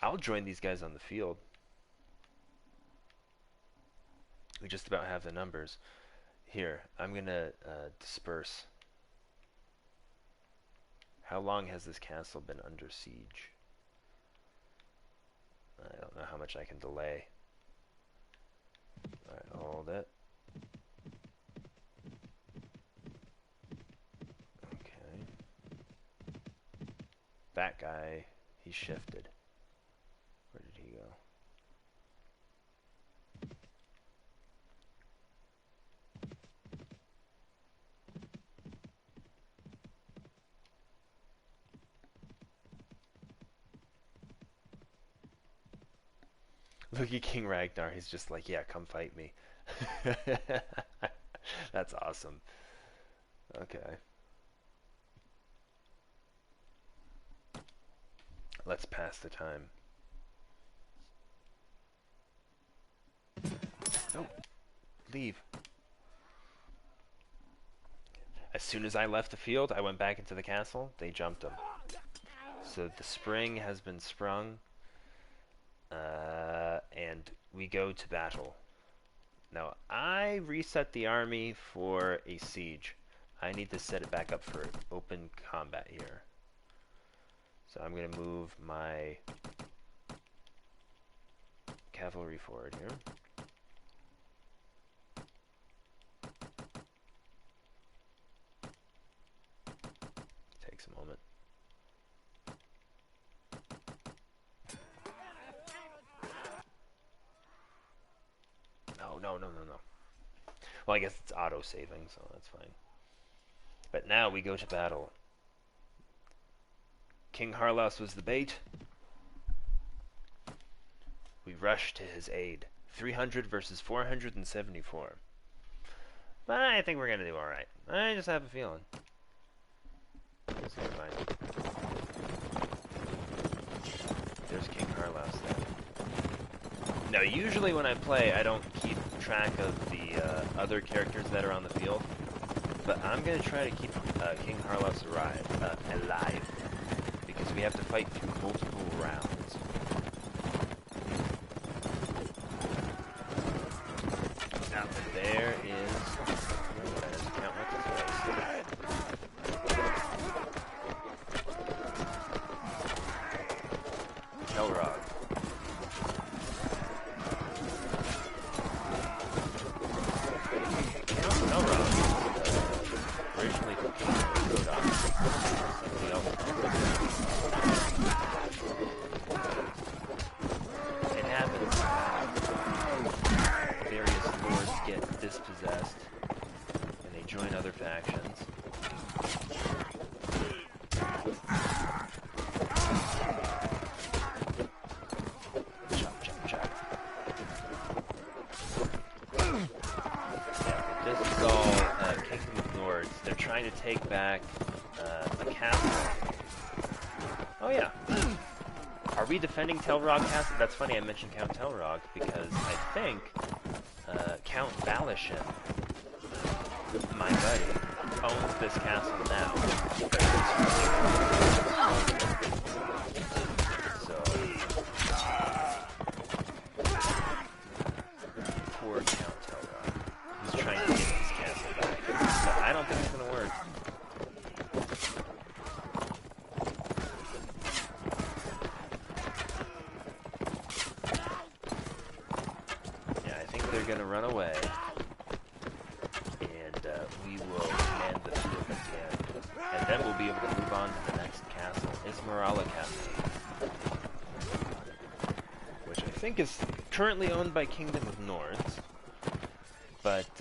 I'll join these guys on the field. We just about have the numbers. Here, I'm going to disperse. How long has this castle been under siege? I don't know how much I can delay. Alright, hold it. Okay. fat guy, he shifted. Where did he go? Look at King Ragnar. He's just like, yeah, come fight me. That's awesome. Okay. Let's pass the time. No. Leave. As soon as I left the field, I went back into the castle. They jumped him. So the spring has been sprung. And we go to battle. Now, I reset the army for a siege. I need to set it back up for open combat here. So I'm going to move my cavalry forward here. Takes a moment. No. Well, I guess it's auto-saving, so that's fine. But now we go to battle. King Harlaus was the bait. We rush to his aid. 300 versus 474. But I think we're going to do alright. I just have a feeling. This is fine. There's King Harlaus there. Now, usually when I play, I don't keep track of the other characters that are on the field. But I'm going to try to keep King Harlaus alive. Because we have to fight through multiple rounds. Now, there is... that doesn't count like this. Telrog. Originally from somebody else. It happens. Various lords get dispossessed, and they join other factions. Chop, chop, chop. Yeah, this is all Kingdom of Lords. They're trying to take back a castle. Oh yeah. Are we defending Telrog Castle? That's funny I mentioned Count Telrog, because I think Count Valisham, my buddy, owns this castle now. So, poor Count Telrog. He's trying to get his castle back. But I don't think it's going to work. Going to run away, and we will command the field again, and then we'll be able to move on to the next castle, Ismarala Castle, which I think is currently owned by Kingdom of Nords, but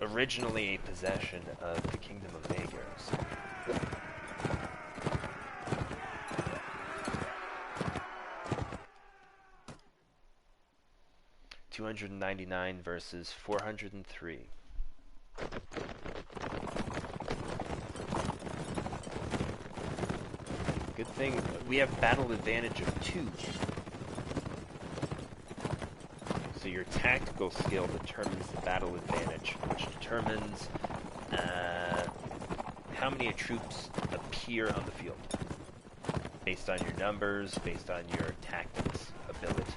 originally a possession of the Kingdom of Magers. 299 versus 403. Good thing we have battle advantage of 2. So your tactical skill determines the battle advantage, which determines how many troops appear on the field. Based on your numbers, based on your tactics ability.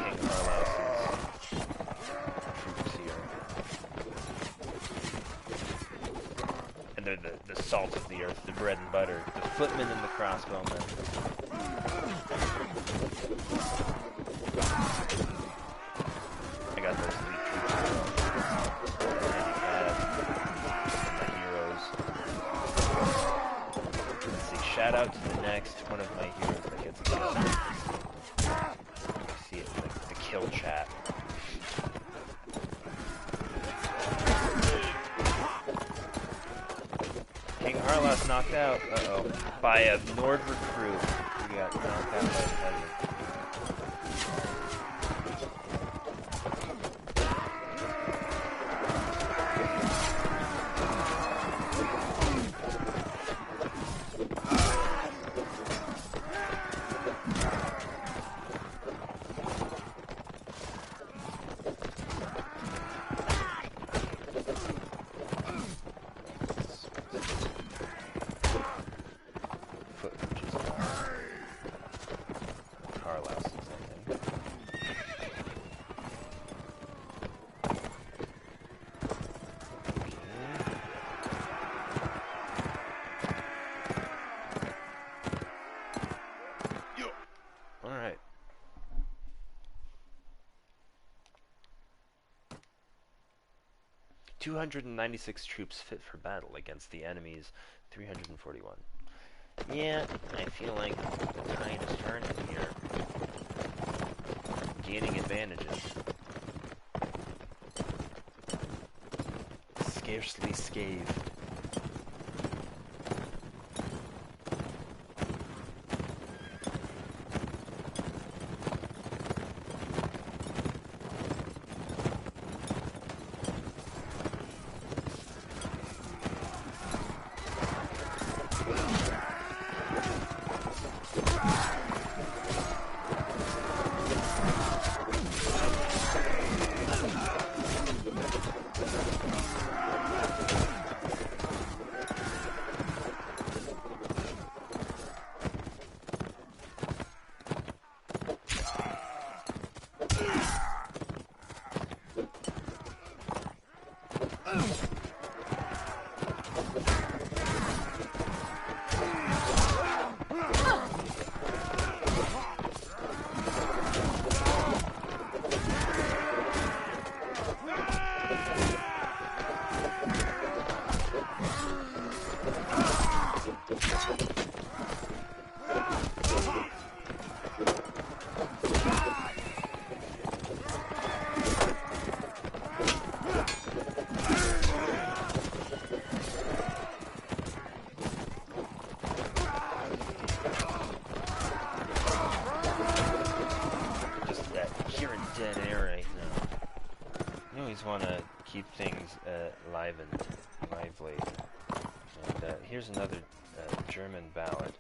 King Arlaus's troops here. And they're the salt of the earth, the bread and butter, the footmen and the crossbowmen. I got those elite troops my heroes. Let's see, shout out to the next one of my heroes that gets killed. You see it in the kill chat. King Arlaus knocked out, by a Nord recruit. He got knocked out by a peasant. Alright. "296 troops fit for battle against the enemy's 341. Yeah, I feel like the tide is turning here. Gaining advantages. Scarcely scathed. Want to keep things lively. And here's another German ballad.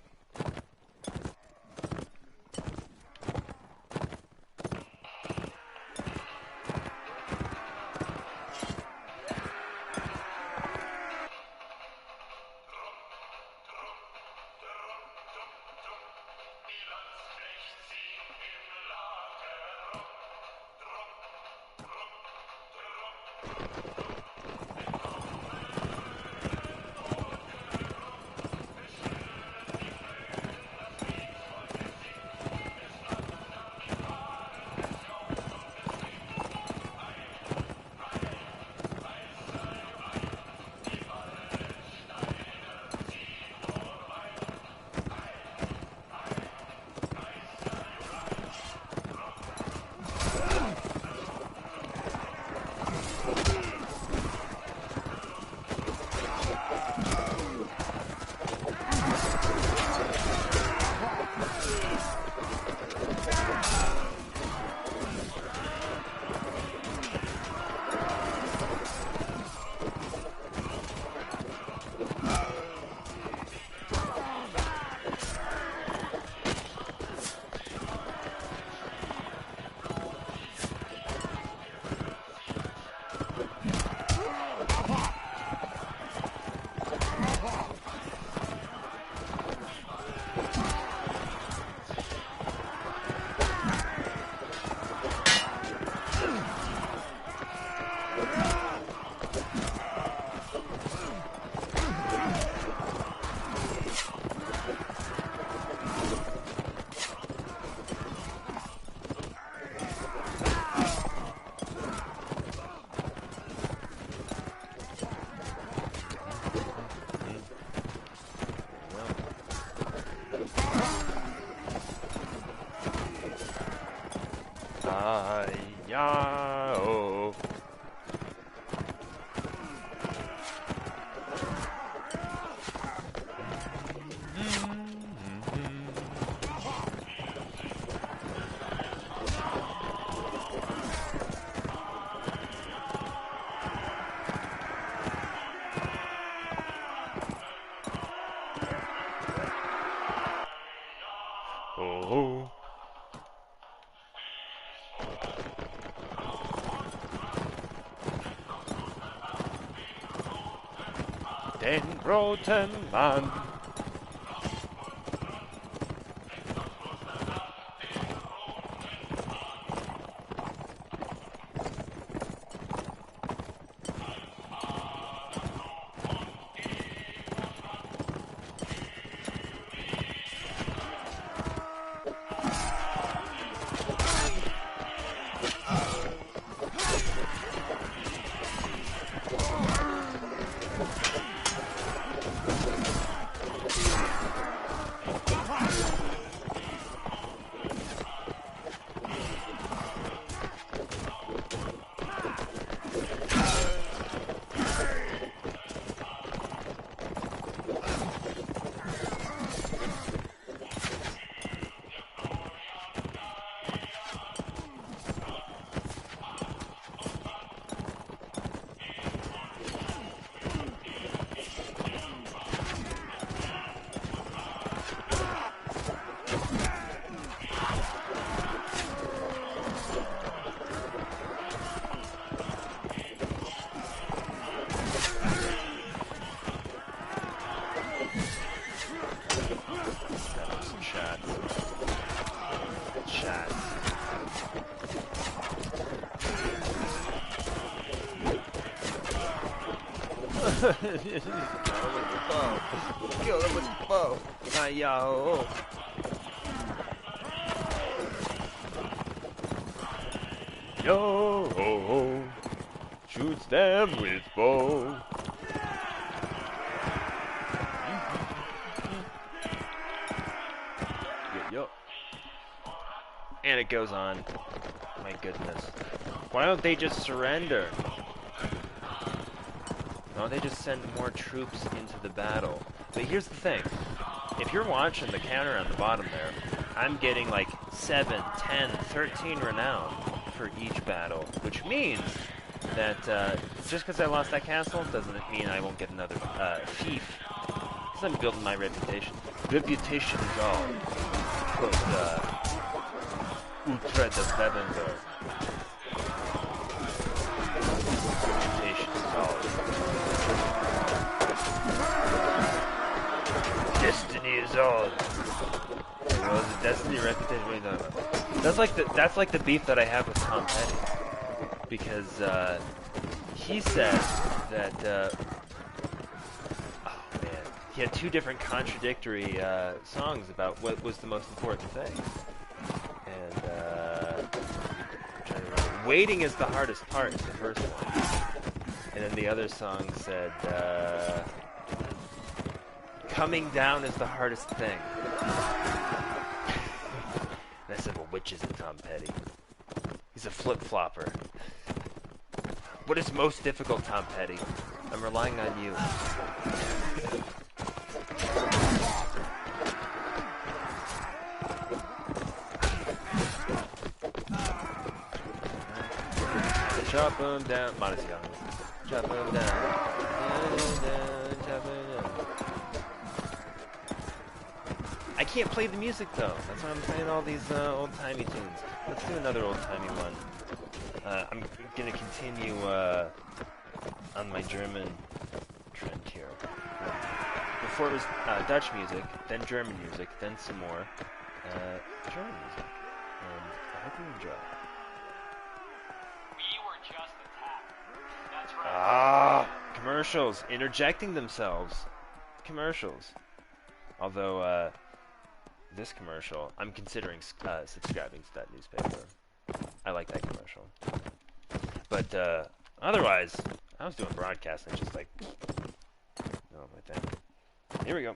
Hi-ya-oh. Oh. Den roten Mann. Kill him with the bow. Kill him with the bow. Hi-yo. Yo, shoots them with bow. Yo. And it goes on. My goodness. Why don't they just surrender? Why don't they just send more troops into the battle? But here's the thing. If you're watching the counter on the bottom there, I'm getting like 7, 10, 13 renown for each battle, which means that just because I lost that castle doesn't mean I won't get another fief. Because I'm building my reputation. Reputation is all. But, Ultra the Lavender. Reputation is all. Destiny is all. Well, the Destiny reputation. What are you talking about? That's like the beef that I have with Tom Petty, because he said that oh man, he had two different contradictory songs about what was the most important thing, and I'm trying to remember. Waiting is the hardest part is the first one, and then the other song said coming down is the hardest thing. And I said, well, which is it, Tom Petty? He's a flip-flopper. What is most difficult, Tom Petty? I'm relying on you. Chop him down. Modest young. Chop him down. Chop him down. I can't play the music though. That's why I'm playing all these old-timey tunes. Let's do another old-timey one. I'm gonna continue on my German trend here. Before it was Dutch music, then German music, then some more German music. And I hope you enjoy. We were just attacked. That's right. Ah, commercials interjecting themselves. Commercials. Although this commercial, I'm considering subscribing to that newspaper. I like that commercial. But otherwise, I was doing broadcasting, just like, no, my thing. Here we go.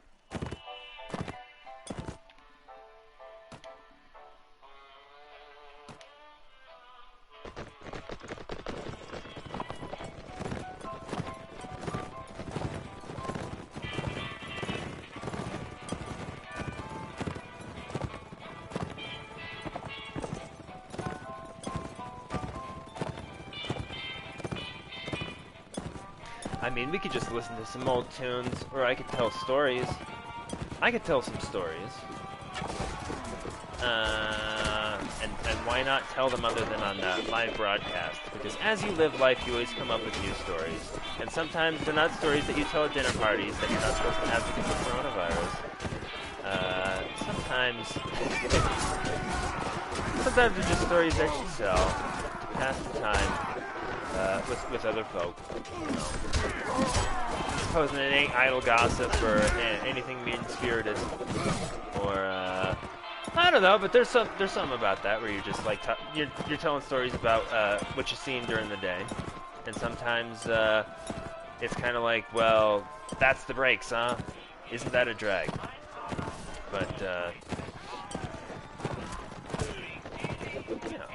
I mean, we could just listen to some old tunes, or I could tell stories. I could tell some stories. And why not tell them other than on live broadcast? Because as you live life, you always come up with new stories. And sometimes they're not stories that you tell at dinner parties that you're not supposed to have because of coronavirus. Sometimes they're just stories that you tell to pass the time with other folk. You know. Supposing it ain't idle gossip or anything mean-spirited, or I don't know. But there's something about that where you're just like you're telling stories about what you've seen during the day, and sometimes it's kind of like, well, that's the breaks, huh? Isn't that a drag? But you know,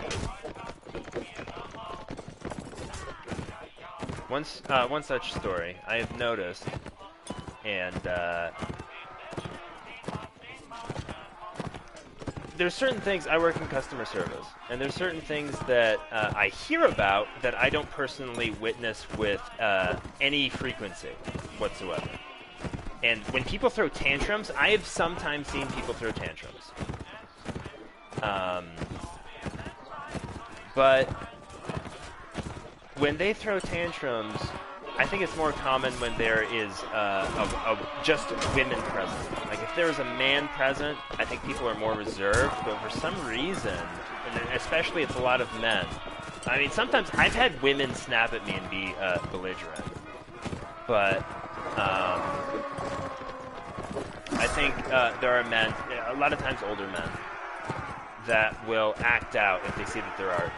one such story I have noticed, and there's certain things. I work in customer service, and there's certain things that I hear about that I don't personally witness with any frequency whatsoever. And when people throw tantrums, I have sometimes seen people throw tantrums. But when they throw tantrums, I think it's more common when there is just women present. Like if there is a man present, I think people are more reserved. But for some reason, and especially it's a lot of men. I mean, sometimes I've had women snap at me and be belligerent. But I think there are men, a lot of times older men, that will act out if they see that there are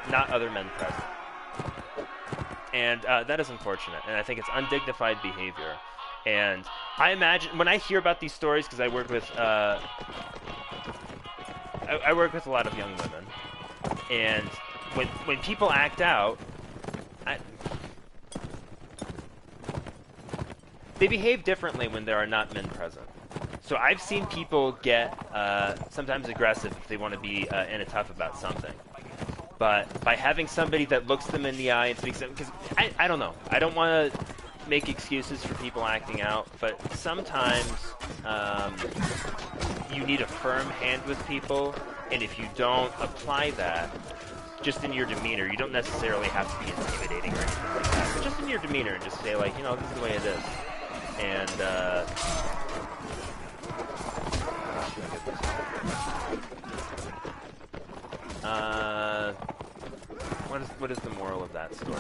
not other men present. And that is unfortunate, and I think it's undignified behavior. And I imagine, when I hear about these stories, because I work with I work with a lot of young women, and when people act out, they behave differently when there are not men present. So I've seen people get sometimes aggressive if they want to be in a tough about something. But by having somebody that looks them in the eye and speaks to them, because I don't know, I don't want to make excuses for people acting out, but sometimes you need a firm hand with people, and if you don't apply that, just in your demeanor, you don't necessarily have to be intimidating or anything like that, but just in your demeanor, and just say like, you know, this is the way it is. And what is the moral of that story?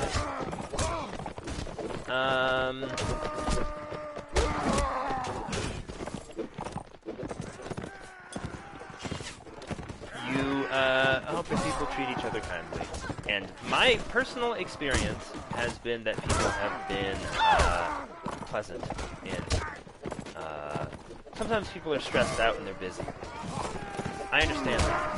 I hope that people treat each other kindly. And my personal experience has been that people have been pleasant, and sometimes people are stressed out and they're busy. I understand that.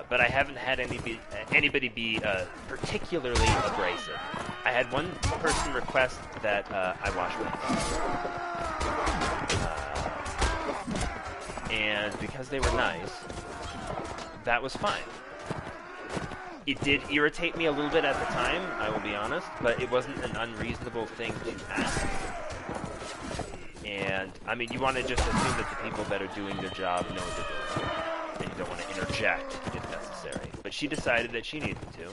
But I haven't had anybody be particularly abrasive. I had one person request that I wash my hands. And because they were nice, that was fine. It did irritate me a little bit at the time, I will be honest, but it wasn't an unreasonable thing to ask. And, I mean, you want to just assume that the people that are doing their job know what they're doing. And you don't want to interject if necessary. But she decided that she needed to,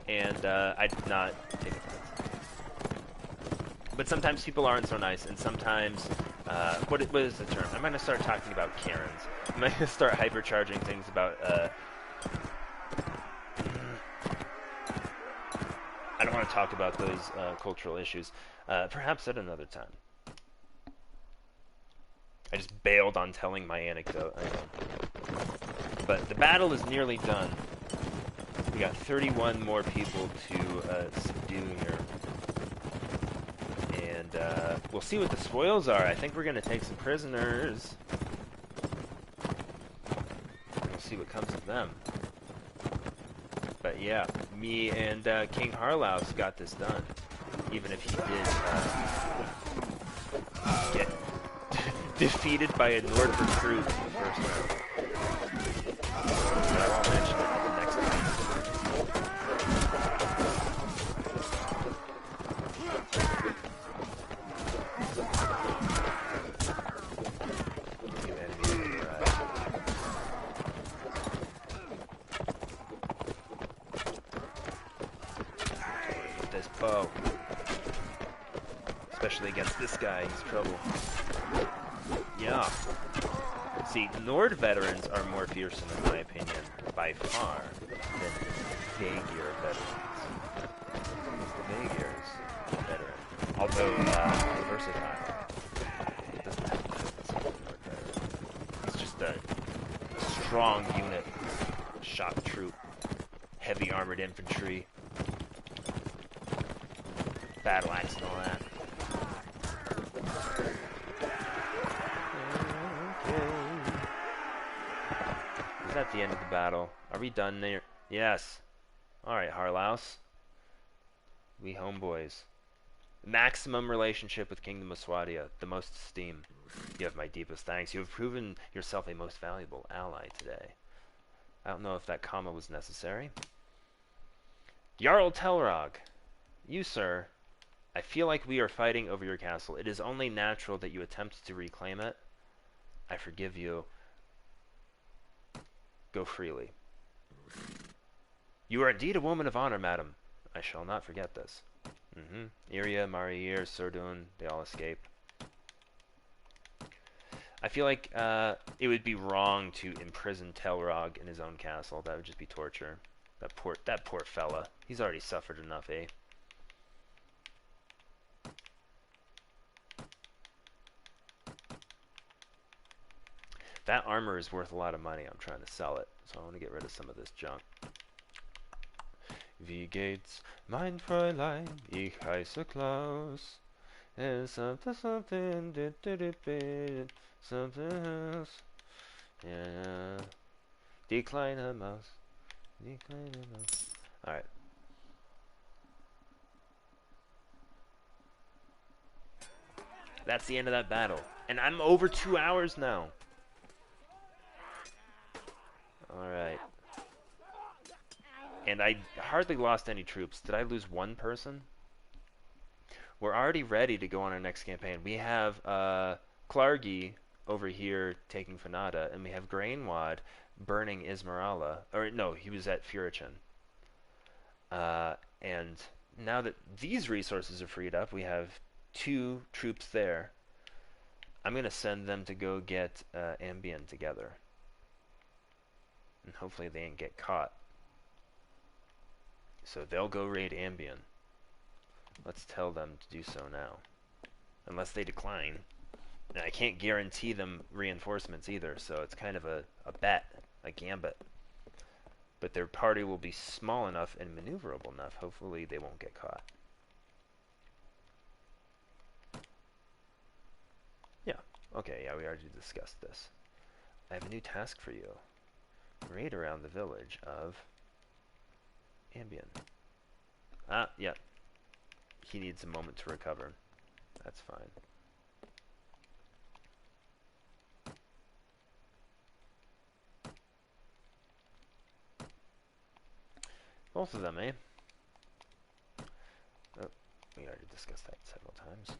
and I did not take offense. But sometimes people aren't so nice, and sometimes, what is the term? I'm going to start talking about Karens. I'm going to start hypercharging things about, I don't want to talk about those cultural issues. Perhaps at another time. I just bailed on telling my anecdote, I know. But the battle is nearly done. We got 31 more people to subdue here. And we'll see what the spoils are. I think we're going to take some prisoners. We'll see what comes of them. But yeah, me and King Harlaus got this done. Even if he did get defeated by a Nord recruit in the first round. I'll mention it in the next time. foe. Especially against this guy, he's trouble. Yeah. See, Nord veterans are more fearsome, in my opinion, by far, than Vaegir veterans. The Vaegir's veteran. Although, versatile. It doesn't have to be a Nord veteran. He's just a strong unit. Shock troop. Heavy armored infantry. Battle axe and all that. Is that the end of the battle? Are we done there? Yes. Alright, Harlaus. We homeboys. Maximum relationship with Kingdom of Swadia. The most esteem. You have my deepest thanks. You have proven yourself a most valuable ally today. I don't know if that comma was necessary. Jarl Telrog. You, sir. I feel like we are fighting over your castle. It is only natural that you attempt to reclaim it. I forgive you. Go freely. You are indeed a woman of honor, madam. I shall not forget this. Iria, Mariir, Surdun, they all escape. I feel like it would be wrong to imprison Telrog in his own castle. That would just be torture. That poor fella. He's already suffered enough, eh? That armor is worth a lot of money. I'm trying to sell it, so I want to get rid of some of this junk. Wie geht's, mein Fräulein? Ich heiße Klaus. It's something, something else. Yeah. Die kleine Maus. Die kleine Maus. Alright. That's the end of that battle. And I'm over 2 hours now. Alright. And I hardly lost any troops. Did I lose one person? We're already ready to go on our next campaign. We have Klargi over here taking Fanada, and we have Grainwad burning Ismarala. Or no, he was at Furichin. And now that these resources are freed up, we have 2 troops there. I'm going to send them to go get Ambien together. And hopefully they ain't get caught. So they'll go raid Ambien. Let's tell them to do so now. Unless they decline. And I can't guarantee them reinforcements either, so it's kind of a bet, a gambit. But their party will be small enough and maneuverable enough. Hopefully they won't get caught. Yeah. Okay, yeah, we already discussed this. I have a new task for you. Raid around the village of Ambien. Ah, yeah. He needs a moment to recover. That's fine. Both of them, eh? Oh, we already discussed that several times.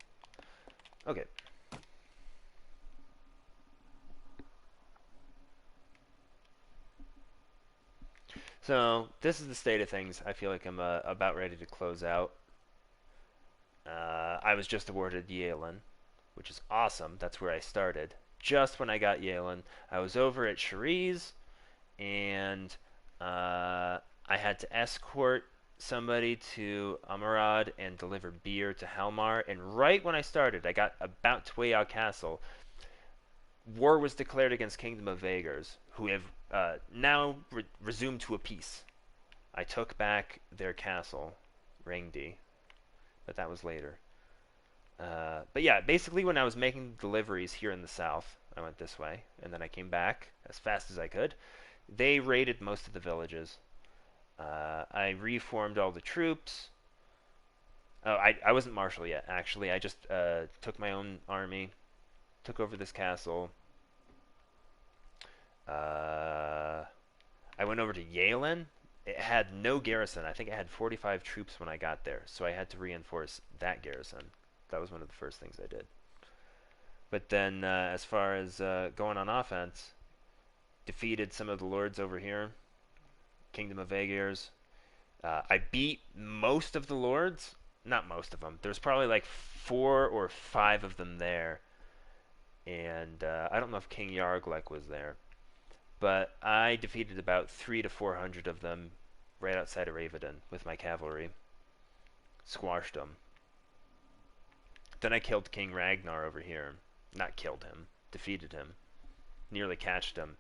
Okay. So, this is the state of things. I feel like I'm about ready to close out. I was just awarded Yalen, which is awesome. That's where I started. Just when I got Yalen, I was over at Shariz, and I had to escort somebody to Amarad and deliver beer to Helmar. And right when I started, I got about to Wayao Castle. War was declared against Kingdom of Vaegrs, who have now resumed to a peace. I took back their castle, Rangdi, but that was later. But yeah, basically when I was making deliveries here in the south, I went this way, and then I came back as fast as I could. They raided most of the villages. I reformed all the troops. Oh, I wasn't marshal yet, actually. I just took my own army, took over this castle. I went over to Yalen. It had no garrison. I think it had 45 troops when I got there, so I had to reinforce that garrison. That was one of the first things I did. But then, as far as going on offense, defeated some of the lords over here. Kingdom of Vaegrs. I beat most of the lords. not most of them. There's probably like 4 or 5 of them there, and I don't know if King Yarglek was there, but I defeated about 300 to 400 of them right outside of Ravedan with my cavalry. Squashed them. Then I killed King Ragnar over here. Not killed him, defeated him. Nearly catched him.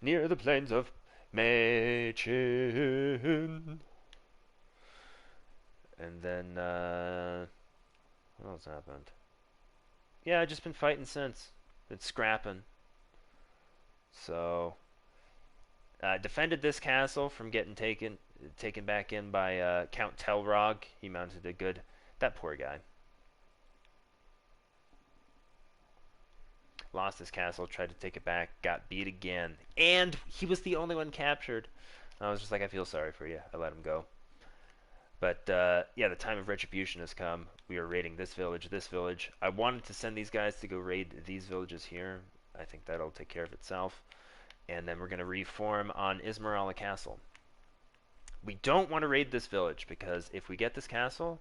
Near the plains of Machin. And then, what else happened? Yeah, I've just been fighting since. Been scrapping. So, defended this castle from getting taken back in by Count Telrog. He mounted a good... That poor guy. Lost his castle, tried to take it back, got beat again. And he was the only one captured. I was just like, I feel sorry for you. I let him go. But, yeah, the time of retribution has come. We are raiding this village, this village. I wanted to send these guys to go raid these villages here. I think that'll take care of itself. And then we're going to reform on Ismarala Castle. We don't want to raid this village, because if we get this castle,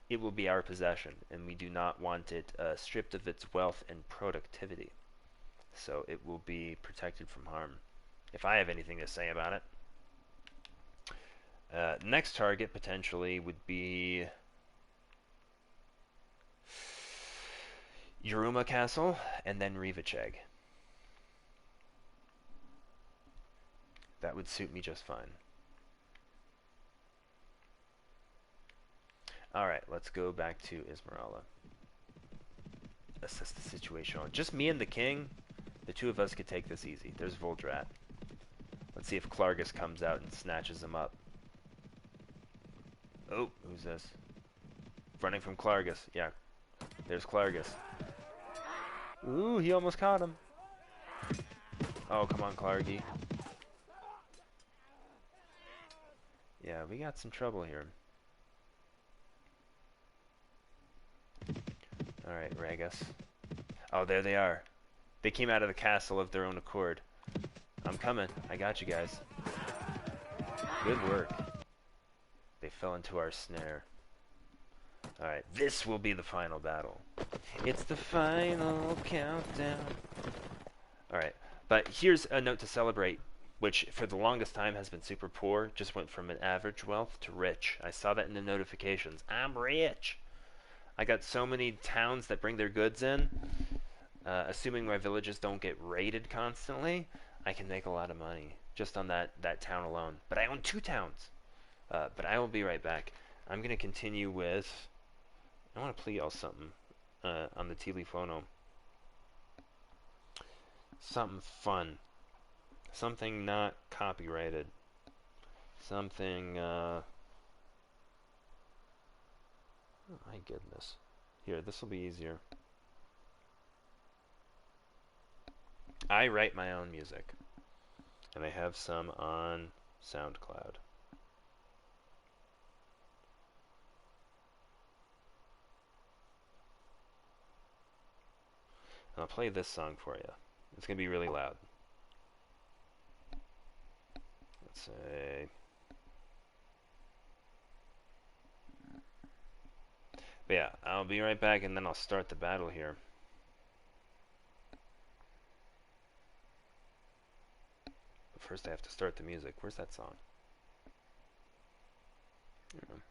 it will be our possession, and we do not want it stripped of its wealth and productivity. So it will be protected from harm, if I have anything to say about it. Next target, potentially, would be Yuruma Castle, and then Rivacheg. That would suit me just fine. Alright, let's go back to Ismarala. Assess the situation. Just me and the king, the two of us could take this easy. There's Voldrat. Let's see if Klargus comes out and snatches him up. Oh, who's this? Running from Klargus. Yeah, there's Klargus. Ooh, he almost caught him. Oh, come on, Klargy. Yeah, we got some trouble here. Alright, Ragus. Oh, there they are. They came out of the castle of their own accord. I'm coming. I got you guys. Good work. They fell into our snare. Alright, this will be the final battle. It's the final countdown. Alright, but here's a note to celebrate, which for the longest time has been super poor. Just went from an average wealth to rich. I saw that in the notifications. I'm rich! I got so many towns that bring their goods in. Assuming my villages don't get raided constantly, I can make a lot of money just on that town alone. But I own 2 towns. But I will be right back. I'm going to continue with... I want to play y'all something on the telephono. Something fun. Something not copyrighted. Something... Oh my goodness. Here, this will be easier. I write my own music. And I have some on SoundCloud. And I'll play this song for you. It's going to be really loud. Let's say... But yeah, I'll be right back and then I'll start the battle here. But first I have to start the music. Where's that song? Here we go.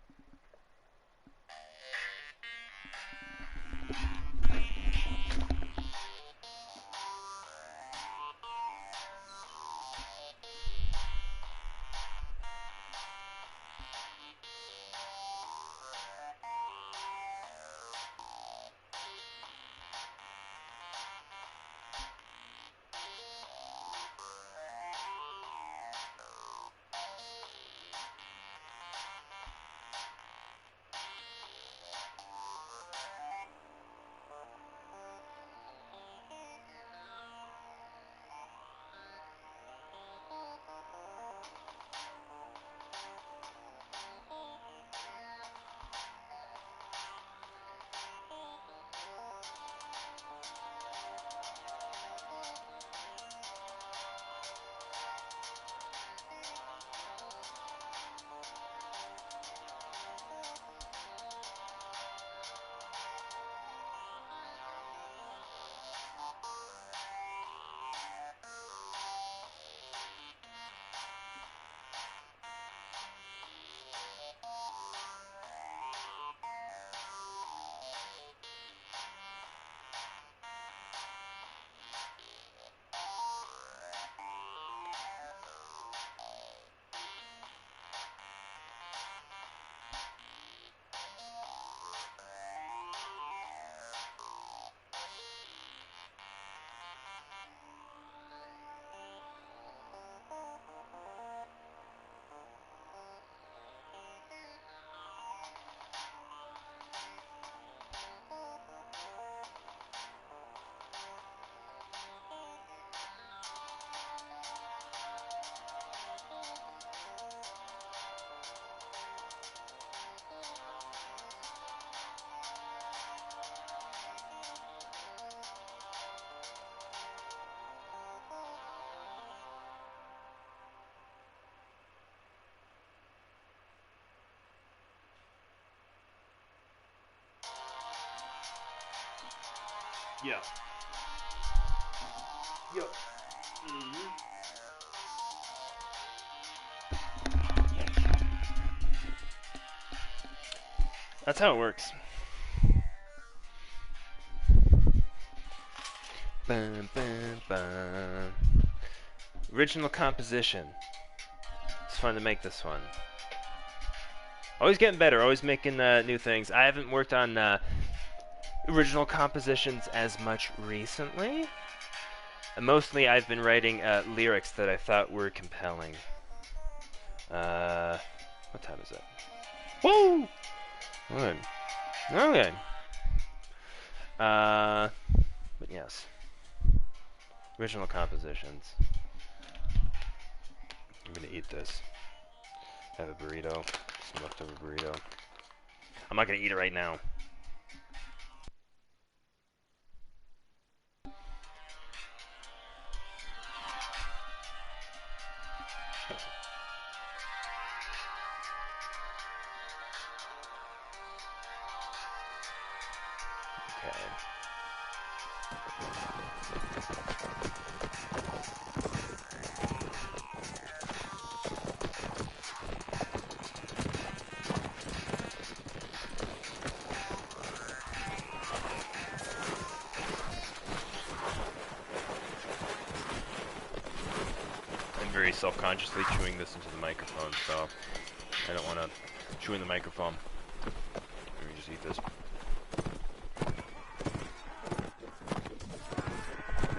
Yeah. Yo. Mm-hmm. That's how it works. Bum, bum, bum. Original composition. It's fun to make this one. Always getting better, always making new things. I haven't worked on original compositions as much recently. And mostly I've been writing lyrics that I thought were compelling. What time is it? Woo! Good. Okay. But yes. Original compositions. I'm gonna eat this. Have a burrito. Some leftover burrito. I'm not gonna eat it right now. Self-consciously chewing this into the microphone, so I don't want to chew in the microphone. Let me just eat this.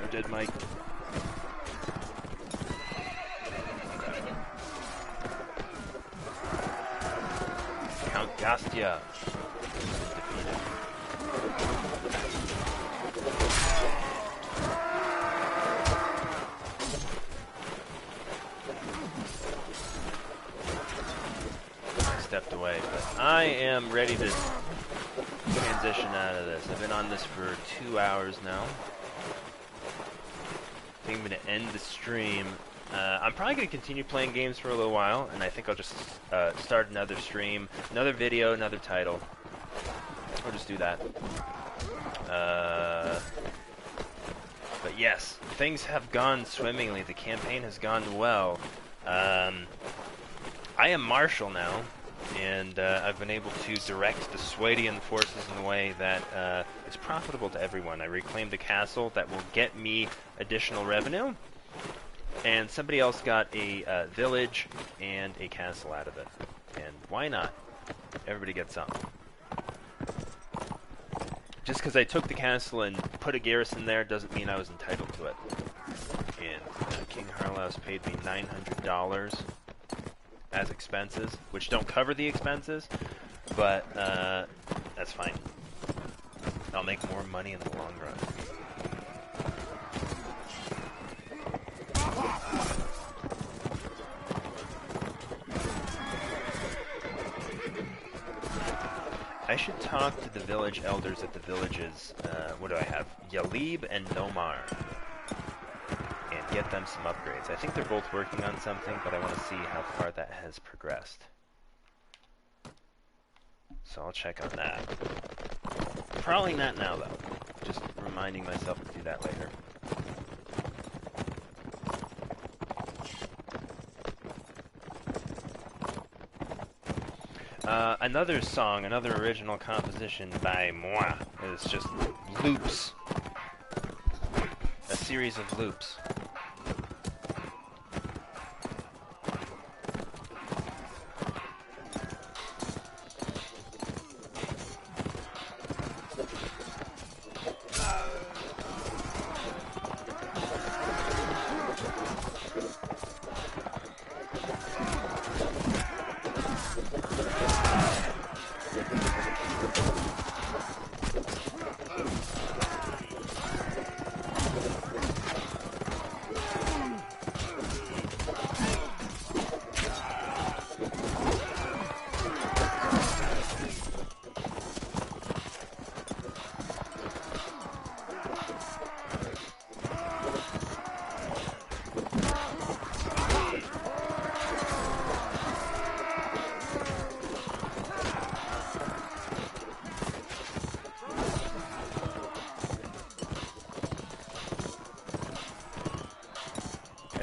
No dead mic. Count Gastia. Defeated. Stepped away, but I am ready to transition out of this. I've been on this for 2 hours now. I think I'm going to end the stream. I'm probably going to continue playing games for a little while, and I think I'll just start another stream, another video, another title. I'll just do that. But yes, things have gone swimmingly. The campaign has gone well. I am Marshal now. And I've been able to direct the Swadian forces in a way that is profitable to everyone. I reclaimed a castle that will get me additional revenue, and somebody else got a village and a castle out of it. And why not? Everybody gets something. Just because I took the castle and put a garrison there doesn't mean I was entitled to it. And King Harlaus paid me $900 as expenses, which don't cover the expenses, but that's fine. I'll make more money in the long run. I should talk to the village elders at the villages. What do I have? Yalib and Nomar. And get them some upgrades. I think they're both working on something, but I want to see how far that has progressed. So I'll check on that. Probably not now, though. Just reminding myself to do that later. Another song, another original composition by moi is just loops. A series of loops.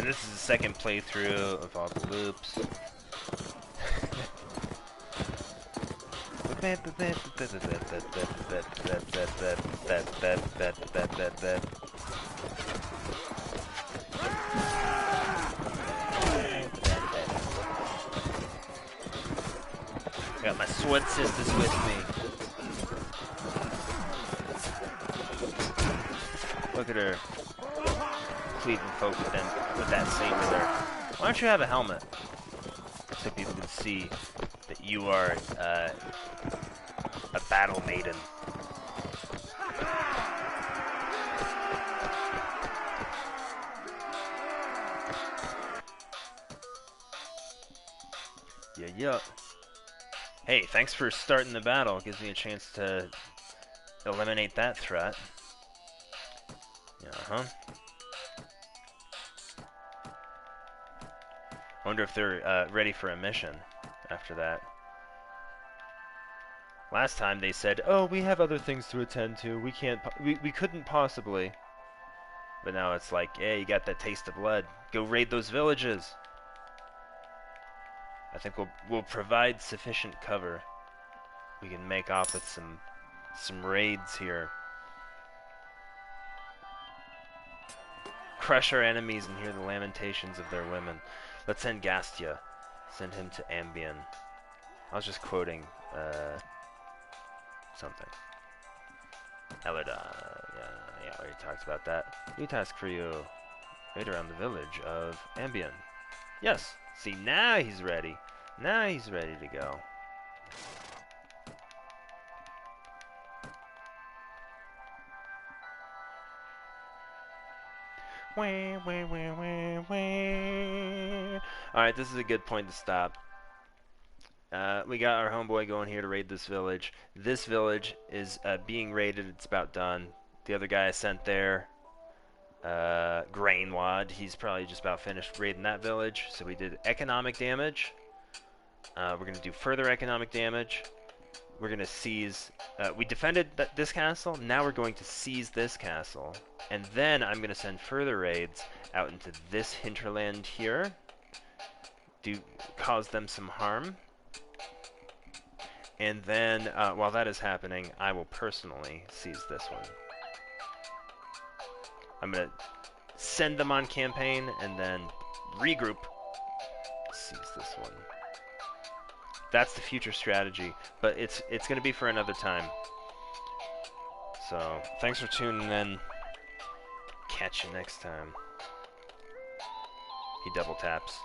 And this is the second playthrough of all the loops. I got my sword sisters with me. Look at her. Cleaving folk with them with that saber there. Why don't you have a helmet? So people can see that you are a battle maiden. Yeah. Hey, thanks for starting the battle. Gives me a chance to eliminate that threat. Uh-huh. Wonder if they're ready for a mission after that. Last time they said, "Oh, we have other things to attend to. We can't. We couldn't possibly." But now it's like, "Hey, you got that taste of blood. Go raid those villages." I think we'll provide sufficient cover. We can make off with some raids here. Crush our enemies and hear the lamentations of their women. Let's send Gastia. Send him to Ambien. I was just quoting something. Elida. Yeah, I already talked about that. New task for you. Raid around the village of Ambien. Yes. See, now he's ready. Now he's ready to go. Alright, this is a good point to stop. We got our homeboy going here to raid this village. This village is being raided. It's about done. The other guy I sent there, Grainwad, he's probably just about finished raiding that village. So we did economic damage. We're going to do further economic damage. We're going to seize... we defended this castle. Now we're going to seize this castle. And then I'm going to send further raids out into this hinterland here. Cause them some harm. And then, while that is happening, I will personally seize this one. I'm going to send them on campaign and then regroup. Seize this one. That's the future strategy, but it's going to be for another time. So, thanks for tuning in. Catch you next time. He double taps.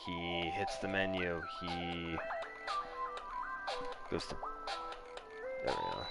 He hits the menu. He goes to... There we go.